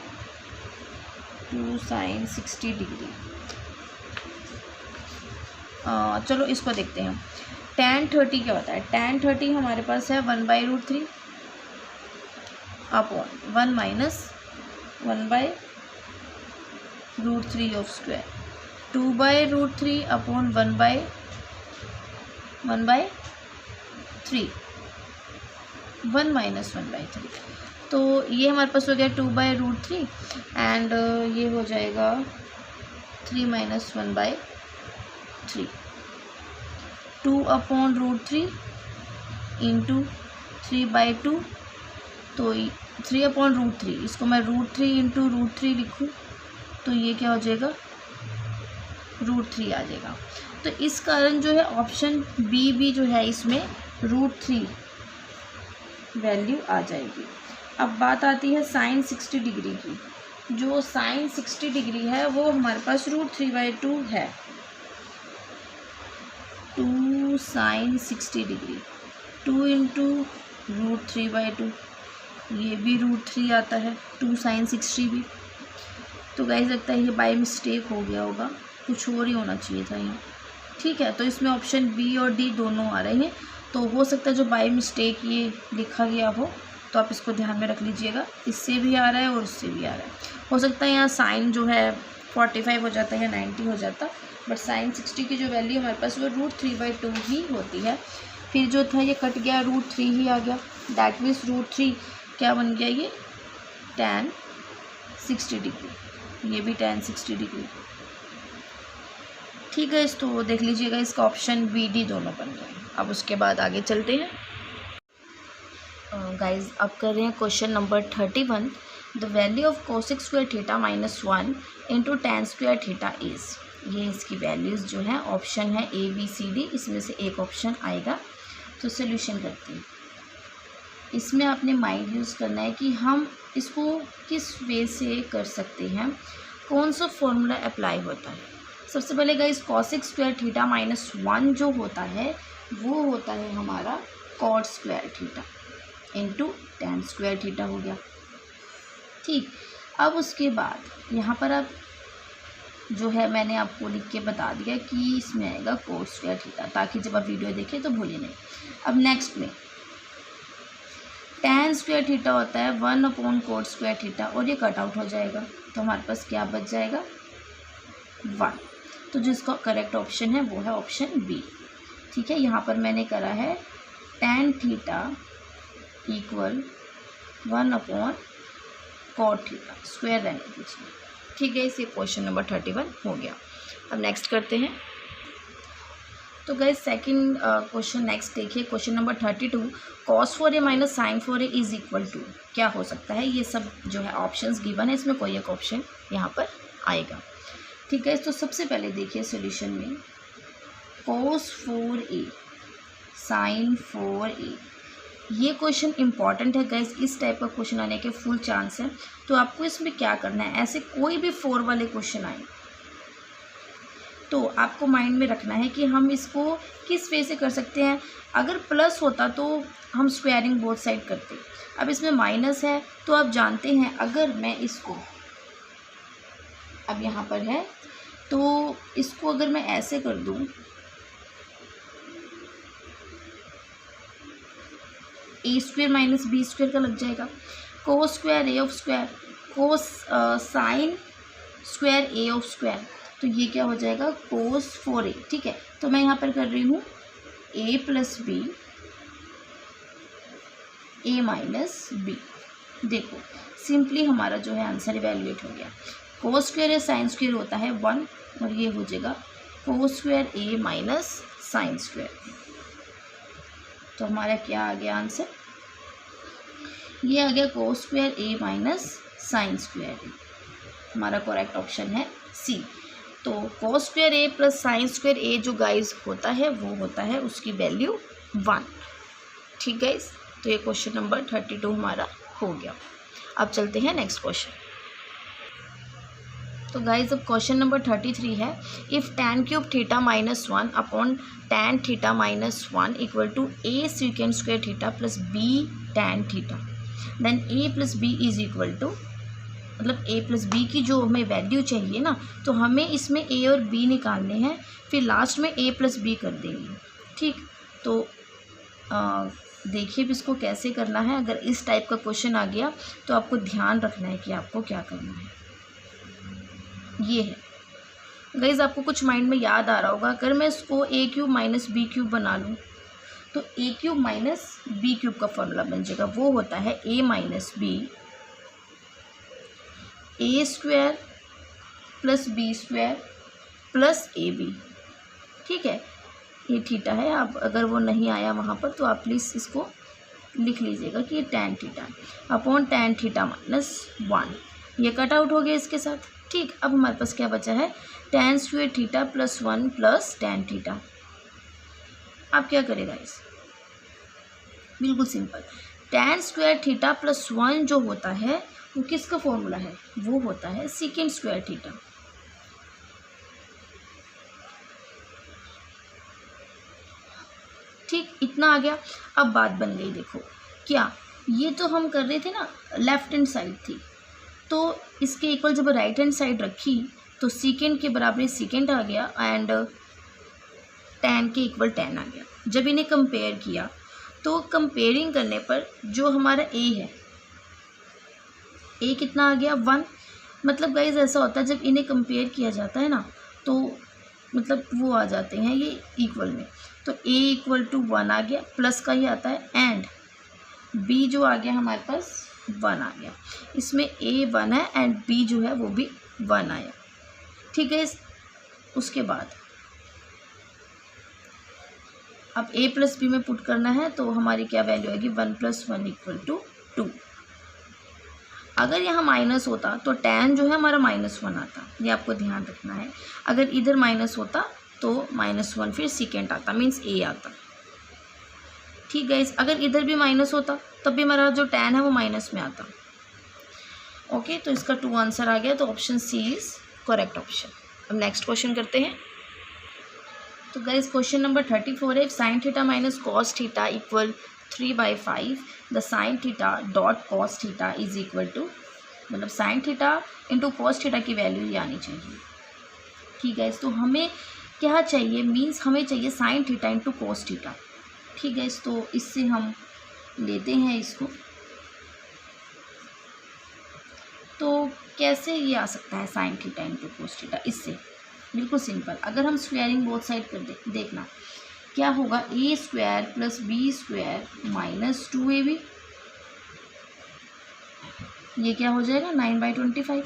2 sin 60 डिग्री। चलो इसको देखते हैं। tan 30 क्या होता है, tan 30 हमारे पास है 1/√3 upon 1 minus 1/√3 of square, 2/√3 upon 1/3, 1 minus 1/3। तो ये हमारे पास हो गया 2/√3 एंड ये हो जाएगा 3 माइनस 1/3, 2 अपॉन √3 इंटू 3/2, तो 3 अपॉन √3, इसको मैं √3 इंटू √3 लिखूँ तो ये क्या हो जाएगा, √3 आ जाएगा। तो इस कारण जो है ऑप्शन बी भी जो है इसमें √3 वैल्यू आ जाएगी। अब बात आती है sin 60 डिग्री की। जो sin 60 डिग्री है वो हमारे पास √3/2 है, 2 sin 60 डिग्री, 2 इंटू √3/2, ये भी √3 आता है, 2 sin 60 भी। तो गाइस लगता है ये बाय मिस्टेक हो गया होगा, कुछ और ही होना चाहिए था यहाँ। ठीक है, तो इसमें ऑप्शन बी और डी दोनों आ रहे हैं, तो हो सकता है जो बाय मिस्टेक ये लिखा गया हो, तो आप इसको ध्यान में रख लीजिएगा। इससे भी आ रहा है और इससे भी आ रहा है, हो सकता है यहाँ साइन जो है 45 हो जाता है या 90 हो जाता, बट sin 60 की जो वैल्यू हमारे पास वो √3/2 ही होती है। फिर जो था ये कट गया, √3 ही आ गया, दैट मीन्स √3 क्या बन गया, ये tan 60 डिग्री, ये भी tan 60 डिग्री। ठीक है, तो देख लीजिएगा इसका ऑप्शन बी डी दोनों बन गए। अब उसके बाद आगे चलते हैं गाइज। अब कर रहे हैं question number 31। The value of cosec square theta -1 into tan square theta is. ये इसकी वैल्यूज़ जो है ऑप्शन है ए बी सी डी, इसमें से एक ऑप्शन आएगा। तो सोल्यूशन करते हैं। इसमें आपने माइंड यूज़ करना है कि हम इसको किस वे से कर सकते हैं, कौन सा फॉर्मूला अप्लाई होता है। सबसे पहले गाइस cosec स्क्वायर थीटा -1 जो होता है वो होता है हमारा cot square theta into tan square theta हो गया। ठीक, अब उसके बाद यहाँ पर आप जो है मैंने आपको लिख के बता दिया कि इसमें आएगा cot स्क्वायर थीटा, ताकि जब आप वीडियो देखें तो भूलिए नहीं। अब नेक्स्ट में tan स्क्वायर थीटा होता है 1/cot स्क्वायर थीटा, और ये कट आउट हो जाएगा, तो हमारे पास क्या बच जाएगा, 1। तो जिसका करेक्ट ऑप्शन है वो है ऑप्शन बी। ठीक है, यहाँ पर मैंने करा है tan theta equal 1/cot theta, square रहने दीजिए। ठीक है, इसे क्वेश्चन नंबर 31 हो गया। अब नेक्स्ट करते हैं। तो गाइस सेकंड क्वेश्चन नेक्स्ट देखिए, question number 32। cos 4a minus sin 4a is equal to क्या हो सकता है। ये सब जो है ऑप्शंस गिवन है, इसमें कोई एक ऑप्शन यहाँ पर आएगा। ठीक है, तो सबसे पहले देखिए सॉल्यूशन में cos 4a sin 4a, ये क्वेश्चन इंपॉर्टेंट है गाइस। इस टाइप का क्वेश्चन आने के फुल चांस है। तो आपको इसमें क्या करना है, ऐसे कोई भी 4 वाले क्वेश्चन आए तो आपको माइंड में रखना है कि हम इसको किस वे से कर सकते हैं। अगर प्लस होता तो हम स्क्वायरिंग बोथ साइड करते, अब इसमें माइनस है तो आप जानते हैं अगर मैं इसको, अब यहाँ पर है तो इसको अगर मैं ऐसे कर दूँ, a² माइनस b² का लग जाएगा। Cos square A of square, cos sine square A of square, तो ये क्या हो जाएगा कोस 4a। ठीक है, तो मैं यहाँ पर कर रही हूँ a plus B, a minus B. देखो सिंपली हमारा जो है आंसर इवैल्यूएट हो गया। कोस स्क्वायर या साइन स्क्वायर होता है 1 और ये हो जाएगा cos square a minus sine square. तो हमारा क्या आ गया आंसर, ये आ गया cos square a minus sine square. हमारा करेक्ट ऑप्शन है सी। तो cos square a plus sine square a जो गाइज होता है वो होता है उसकी वैल्यू 1। ठीक गाइज, तो ये क्वेश्चन नंबर 32 हमारा हो गया। अब चलते हैं नेक्स्ट क्वेश्चन। तो गाइज अब क्वेश्चन नंबर 33 है, if tan cube theta minus 1 upon tan theta minus 1 equal to a second square theta plus b tan theta, then a plus B is equal to, मतलब a प्लस बी की जो हमें वैल्यू चाहिए ना, तो हमें इसमें a और b निकालने हैं, फिर लास्ट में a प्लस बी कर देंगे। ठीक, तो देखिए भी इसको कैसे करना है। अगर इस टाइप का क्वेश्चन आ गया तो आपको ध्यान रखना है कि आपको क्या करना है। ये है गाइज, आपको कुछ माइंड में याद आ रहा होगा, अगर मैं इसको a cube minus B cube बना लूँ तो a cube minus B cube का फॉर्मूला बन जाएगा, वो होता है a minus B A square plus B square plus A B. ठीक है, ये थीटा है। आप अगर वो नहीं आया वहाँ पर तो आप प्लीज़ इसको लिख लीजिएगा कि ये tan theta upon tan theta minus 1, ये कट आउट हो गया इसके साथ। ठीक, अब हमारे पास क्या बचा है tan square theta plus 1 plus tan theta. आप क्या करेगा इस, बिल्कुल simple, tan square theta plus 1 जो होता है वो किसका फॉर्मूला है, वो होता है सेकेंड स्क्वायर थीटा। ठीक, इतना आ गया। अब बात बन गई, देखो क्या ये तो हम कर रहे थे ना, लेफ्ट हैंड साइड थी, तो इसके इक्वल जब राइट हैंड साइड रखी तो सेकेंड के बराबर सेकेंड आ गया एंड tan के इक्वल tan आ गया। जब इन्हें कंपेयर किया तो कंपेयरिंग करने पर जो हमारा a है, a कितना आ गया 1। मतलब गाइज ऐसा होता है जब इन्हें कंपेयर किया जाता है ना तो मतलब वो आ जाते हैं ये इक्वल में, तो a इक्वल टू 1 आ गया, प्लस का ही आता है, एंड b जो आ गया हमारे पास 1 आ गया। इसमें a 1 है एंड b जो है वो भी 1 आया। ठीक है, उसके बाद अब a प्लस बी में पुट करना है तो हमारी क्या वैल्यू आएगी 1 प्लस 1 इक्वल टू 2। अगर यहाँ माइनस होता तो tan जो है हमारा -1 आता, ये आपको ध्यान रखना है। अगर इधर माइनस होता तो -1 फिर सेकेंड आता, मीन्स a आता। ठीक है, अगर इधर भी माइनस होता तब भी हमारा जो tan है वो माइनस में आता। ओके, तो इसका 2 आंसर आ गया, तो option C is correct option. अब नेक्स्ट क्वेश्चन करते हैं। तो गाइज क्वेश्चन नंबर 34 है, sine theta minus cos theta equal 3/5, the sine theta dot cos theta is equal to, मतलब sine theta into cos theta की वैल्यू ये आनी चाहिए। ठीक है, तो हमें क्या चाहिए, मीन्स हमें चाहिए sign theta into cos theta. ठीक है, तो इससे हम लेते हैं इसको, तो कैसे ये आ सकता है sine theta into cos theta, इससे बिल्कुल सिंपल। अगर हम स्क्वायरिंग बोथ साइड कर देखना क्या होगा, a square plus B square minus 2ab, ये क्या हो जाएगा 9/25।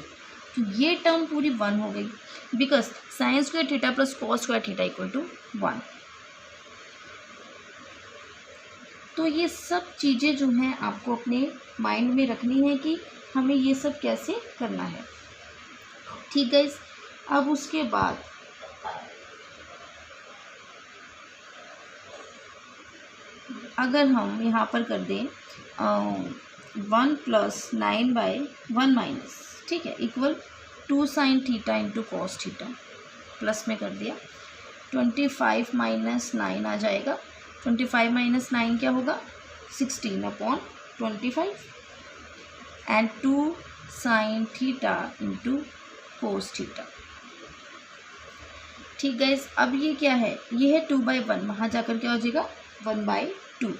तो ये टर्म पूरी 1 हो गई, because sine square theta plus cos square theta equal to 1। तो ये सब चीज़ें जो हैं आपको अपने माइंड में रखनी है कि हमें ये सब कैसे करना है। ठीक है, अब उसके बाद अगर हम यहाँ पर कर दें 1 प्लस 9/1 माइनस, ठीक है, equal 2 sign theta into cos theta, plus में कर दिया 25 माइनस 9 आ जाएगा। 25 माइनस 9 क्या होगा 16/25 and 2 sign theta into cos theta. ठीक गाइस, अब ये क्या है, ये है 2/1, वहाँ जाकर क्या हो जाएगा 1/2।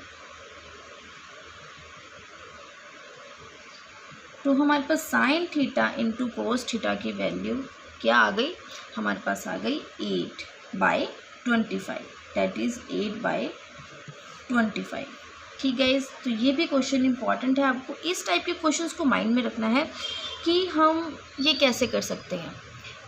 तो हमारे पास sine theta into cos theta की वैल्यू क्या आ गई, हमारे पास आ गई 8/25, दैट इज़ 8/25। ठीक है, तो ये भी क्वेश्चन इंपॉर्टेंट है, आपको इस टाइप के क्वेश्चंस को माइंड में रखना है कि हम ये कैसे कर सकते हैं।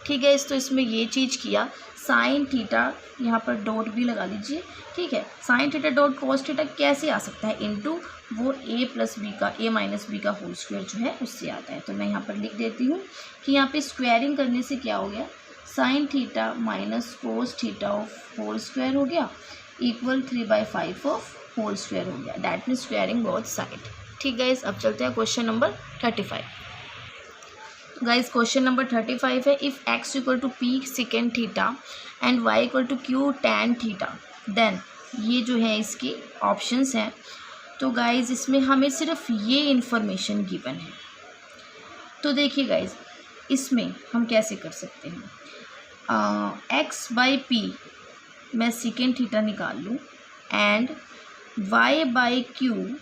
ठीक है, तो इसमें ये चीज़ किया, साइन थीटा यहाँ पर डॉट भी लगा लीजिए। ठीक है, sine theta dot cos theta कैसे आ सकता है, इनटू वो a प्लस बी का a माइनस बी का होल स्क्वायर जो है उससे आता है। तो मैं यहाँ पर लिख देती हूँ कि यहाँ पे स्क्वायरिंग करने से क्या हो गया, sine theta minus cos theta of whole square हो गया इक्वल 3/5 ऑफ होल स्क्वायर हो गया, that mean squaring both side. ठीक गाइस, अब चलते हैं question number 35। Guys question number 35 है, if x equal to P second theta and y equal to Q tan theta, then ये जो है इसके ऑप्शंस हैं। तो गाइस इसमें हमें सिर्फ ये इन्फॉर्मेशन गिवन है। तो देखिए गाइस, इसमें हम कैसे कर सकते हैं, x/p मैं सेकेंड थीटा निकाल लूँ एंड y/q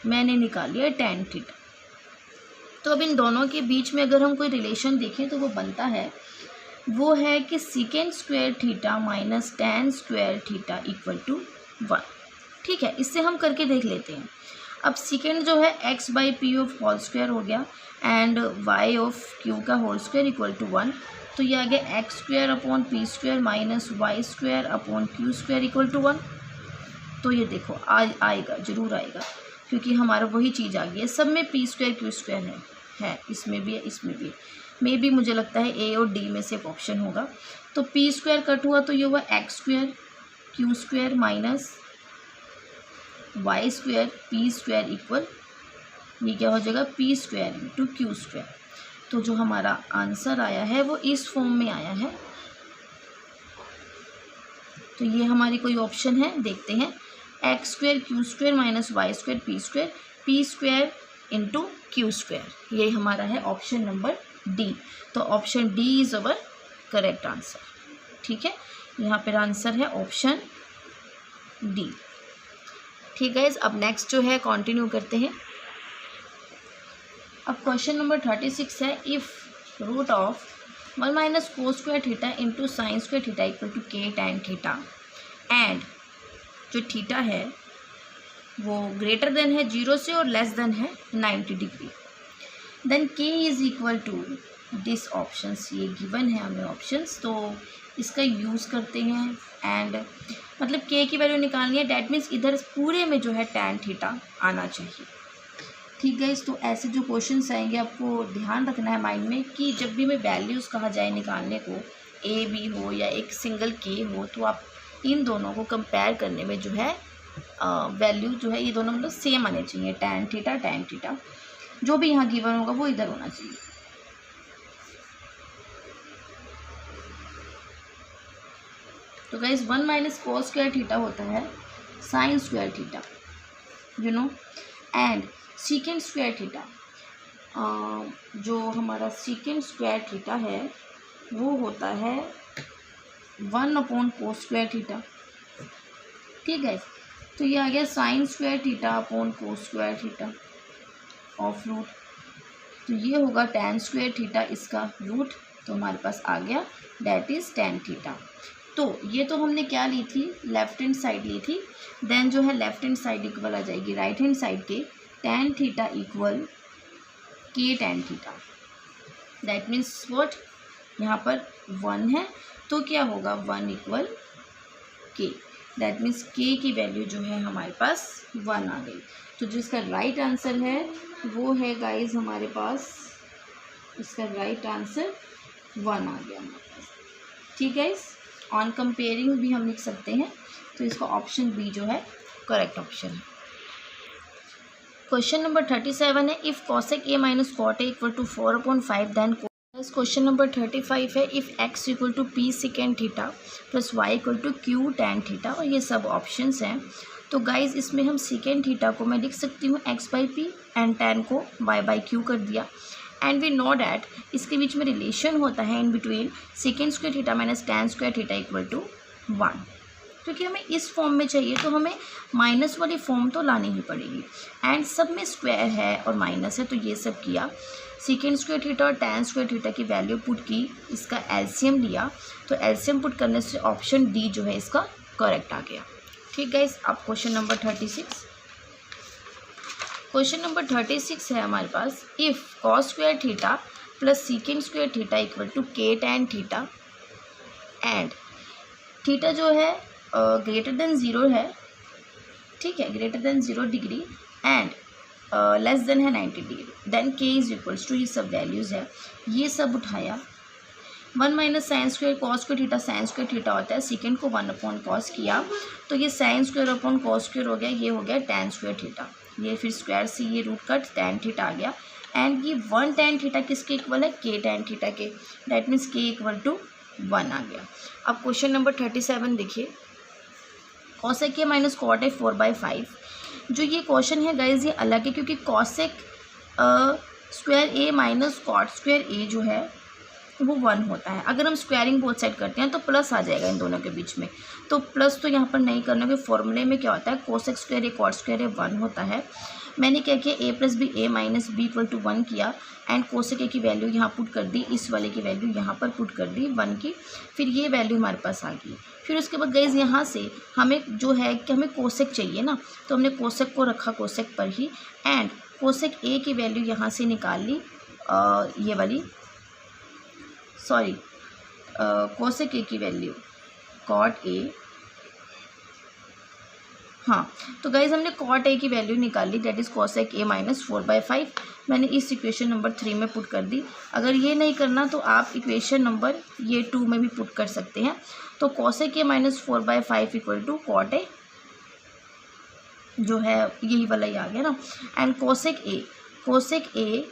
मैंने निकाल लिया टैन थीटा। तो अब इन दोनों के बीच में अगर हम कोई रिलेशन देखें तो वो बनता है, वो है कि second square theta minus tan square theta equal to 1। ठीक है, इससे हम करके देख लेते हैं। अब सेकेंड जो है x/p ऑफ होल स्क्वायर हो गया एंड y ऑफ q का होल स्क्वायर इक्वल टू 1। तो ये आ गया x² / p² minus y² / q² equal to 1। तो ये देखो आएगा, ज़रूर आएगा, क्योंकि हमारा वही चीज़ आ गई है, सब में p² q² है, इसमें भी है, इसमें भी है। मे भी मुझे लगता है a और d में से एक ऑप्शन होगा। तो p² कट हुआ तो ये हुआ x² q² minus y² p² equal, ये क्या हो जाएगा p² इंटू q²। तो जो हमारा आंसर आया है वो इस फॉर्म में आया है। तो ये हमारी कोई ऑप्शन है, देखते हैं, x² q² minus y² p² into q², ये हमारा है ऑप्शन नंबर डी। तो option D is our correct answer. ठीक है, यहाँ पर आंसर है ऑप्शन डी। ठीक है, अब नेक्स्ट जो है कंटिन्यू करते हैं। अब क्वेश्चन नंबर 36 है, if root of 1 minus cos square theta into sine square theta equal to k tan theta and जो थीटा है वो ग्रेटर देन है 0 से और लेस देन है 90 degree, then k is equal to this options, ये गिवन है हमें ऑप्शंस। तो इसका यूज़ करते हैं एंड मतलब k की वैल्यू निकालनी है, डैट मीन्स इधर पूरे में जो है टैन थीटा आना चाहिए। ठीक है, तो ऐसे जो क्वेश्चंस आएंगे आपको ध्यान रखना है माइंड में कि जब भी हमें वैल्यूज़ कहा जाए निकालने को, a b हो या एक सिंगल k हो, तो आप इन दोनों को कंपेयर करने में जो है वैल्यू जो है ये दोनों मतलब सेम आने चाहिए, टैन थीटा, जो भी यहाँ गिवन होगा वो इधर होना चाहिए। तो guys 1 minus cos square theta होता है sign square theta, you know, and सीकेंड square theta, जो हमारा सीकेंड स्क्वायर थीटा है वो होता है 1 कोस स्क्वायर थीटा। ठीक है, तो ये आ गया sine square theta upon cos square theta of root, तो ये होगा टैन स्क्वायर थीटा इसका रूट, तो हमारे पास आ गया डैट इज़ टैन थीटा। तो ये तो हमने क्या ली थी, लेफ्ट हैंड साइड ली थी, देन जो है लेफ्ट हैंड साइड इक्वल आ जाएगी राइट हैंड साइड के, tan theta equal k tan theta, that means what, यहाँ पर 1 है तो क्या होगा 1 equal k, that means k की वैल्यू जो है हमारे पास 1 आ गई। तो जिसका राइट आंसर है वो है गाइस हमारे पास, इसका राइट आंसर 1 आ गया हमारे पास। ठीक है, ऑन कंपेयरिंग भी हम लिख सकते हैं, तो इसका ऑप्शन बी जो है करेक्ट ऑप्शन है। क्वेश्चन नंबर 37 है, if cosec a minus cot a equal to 4/5 then question number 35 है, if x equal to p second theta plus y equal to q tan theta, और ये सब ऑप्शंस हैं। तो गाइज इसमें हम सेकेंड थीटा को मैं लिख सकती हूँ x/p एंड टैन को y/q कर दिया, एंड वी नो डैट इसके बीच में रिलेशन होता है in between second square theta minus tan square theta equal to 1। क्योंकि हमें इस फॉर्म में चाहिए तो हमें माइनस वाली फॉर्म तो लानी ही पड़ेगी। एंड सब में स्क्वायर है और माइनस है तो ये सब किया, सीकेंड स्क्वायर थीटा और टैन स्क्वायर थीटा की वैल्यू पुट की, इसका एलसीएम लिया, तो एलसीएम पुट करने से ऑप्शन डी जो है इसका करेक्ट आ गया। ठीक गाइस, अब क्वेश्चन नंबर 36। क्वेश्चन नंबर 36 है हमारे पास, if cos square theta plus second square theta equal to K tan theta and theta जो है ग्रेटर देन 0 है, ठीक है, greater than 0 degree and less than है 90 degree, then K is equals to, ये सब वैल्यूज़ है, ये सब उठाया। 1 minus sine square cos square theta sine square theta होता है, सेकेंड को 1 अपॉन कॉस किया तो ये sign square upon cos square हो गया, ये हो गया टैन स्क्वायर थीटा, ये फिर स्क्वायर से ये रूट कट टैन थीटा आ गया एंड ये 1 टैन थीटा किसके इक्वल है, के टैन थीटा के, that means k equal to 1 आ गया। अब क्वेश्चन नंबर 37 देखिए, cosec A minus cot A 4/5। जो ये क्वेश्चन है गाइज ये अलग है क्योंकि कॉसेक स्क्वायर ए माइनस कॉट स्क्वायर ए जो है वो 1 होता है। अगर हम स्क्वायरिंग बोथ साइड करते हैं तो प्लस आ जाएगा इन दोनों के बीच में, तो प्लस तो यहाँ पर नहीं करना क्योंकि फॉर्मूले में क्या होता है, cosec square A cot square A 1 होता है। मैंने क्या किया, A plus B A minus B equal to 1 किया एंड कोसेक ए की वैल्यू यहाँ पुट कर दी, इस वाले की वैल्यू यहाँ पर पुट कर दी 1 की, फिर ये वैल्यू हमारे पास आ गई। फिर उसके बाद गाइज यहाँ से हमें जो है कि हमें कोसेक चाहिए ना, तो हमने कोसेक को रखा कोसेक पर ही एंड कोसेक ए की वैल्यू यहाँ से निकाल ली, ये वाली सॉरी कोसेक ए की वैल्यू कॉट ए, हाँ तो गाइज हमने कॉट ए की वैल्यू निकाल ली, that is cosec A minus 4/5, मैंने इस इक्वेशन नंबर 3 में पुट कर दी। अगर ये नहीं करना तो आप इक्वेशन नंबर ये 2 में भी पुट कर सकते हैं। तो cosec A minus 4/5 equal to cot A जो है यही वाला ही आ गया ना, एंड कोसेक ए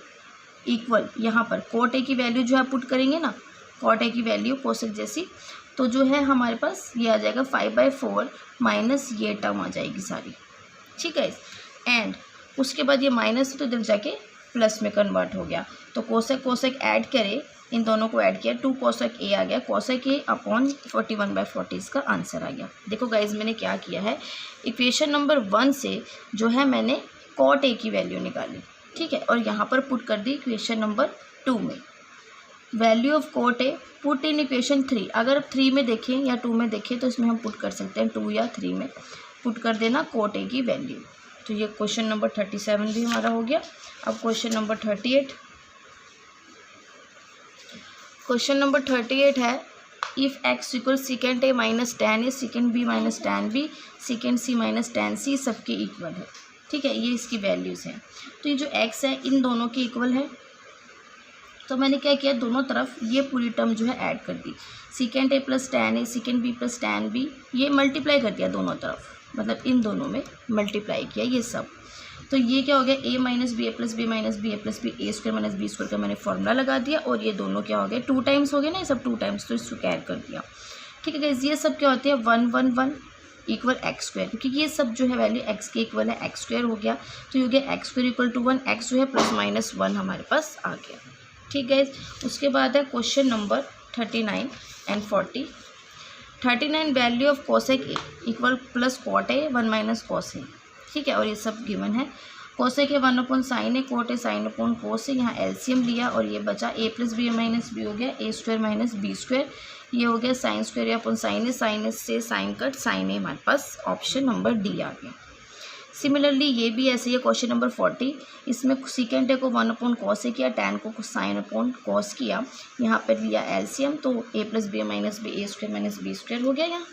इक्वल यहाँ पर कॉट ए की वैल्यू जो है पुट करेंगे ना, कॉट ए की वैल्यू कोसेक जैसी, तो जो है हमारे पास ये आ जाएगा 5/4 माइनस ये टर्म आ जाएगी सारी, ठीक है। एंड उसके बाद ये माइनस तो इधर जाके प्लस में कन्वर्ट हो गया, तो कोसेक ऐड करे, इन दोनों को ऐड किया, 2 कोसेक ए आ गया, कोसेक ए अपॉन 41/40 इसका आंसर आ गया। देखो गाइज मैंने क्या किया है, इक्वेशन नंबर 1 से जो है मैंने कॉट ए की वैल्यू निकाली, ठीक है, और यहाँ पर पुट कर दी इक्वेशन नंबर 2 में। Value of cot A put in equation 3, अगर 3 में देखें या 2 में देखें तो इसमें हम पुट कर सकते हैं 2 या 3 में पुट कर देना कॉट ए की वैल्यू। तो ये क्वेश्चन नंबर 37 भी हमारा हो गया। अब क्वेश्चन नंबर 38, क्वेश्चन नंबर 38 है, if X equal second A minus tan A second B minus tan B second C minus tan C सबके इक्वल है, ठीक है, ये इसकी वैल्यूज़ हैं। तो ये जो एक्स है इन दोनों के इक्वल है, तो मैंने क्या किया, दोनों तरफ ये पूरी टर्म जो है ऐड कर दी, second A plus tan A second B plus tan B, ये मल्टीप्लाई कर दिया दोनों तरफ, मतलब इन दोनों में मल्टीप्लाई किया ये सब। तो ये क्या हो गया, ए minus B A plus B minus B A plus B A square minus B square का मैंने फॉर्मूला लगा दिया, और ये दोनों क्या हो गए 2 टाइम्स हो गए ना, ये सब 2 टाइम्स, तो इसको कैर कर दिया, ठीक है गाइस। ये सब क्या होते हैं 1 1 1 इक्वल एक्स स्क्वायर, क्योंकि ये सब जो है वैल्यू एक्स के इक्वल है, एक्स स्क्वायर हो गया, तो ये हो गया x square equal to 1, x जो है प्लस माइनस 1 हमारे पास आ गया, ठीक है। उसके बाद है question number 39 and 40। 39 value of cosec A equal plus cot A 1 minus cos A, ठीक है, और ये सब गिवन है। Cosec A 1 upon sine A, cot A sine upon cos A, यहाँ एलसीएम लिया और ये बचा A plus B minus B हो गया A square minus B square, ये हो गया sine square upon sine A से साइन कट साइन ए, हमारे पास ऑप्शन नंबर डी आ गया। सिमिलरली ये भी ऐसे ही है, क्वेश्चन नंबर 40, इसमें सीकेंड ए को 1 अपॉन कॉस ए किया, टैन को साइन अपॉन कॉस किया, यहाँ पर लिया एलसीएम, तो A plus B minus B A square minus B square हो गया, यहाँ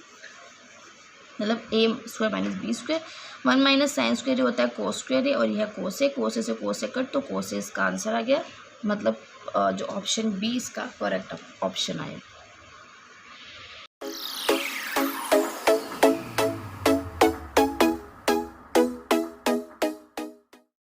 मतलब A square minus B square. 1 minus sine square होता है कोस स्क्वायर है, और यह कोस ए से कोस ए कट, तो कोस ए इसका आंसर आ गया, मतलब जो ऑप्शन बी इसका करेक्ट ऑप्शन आया।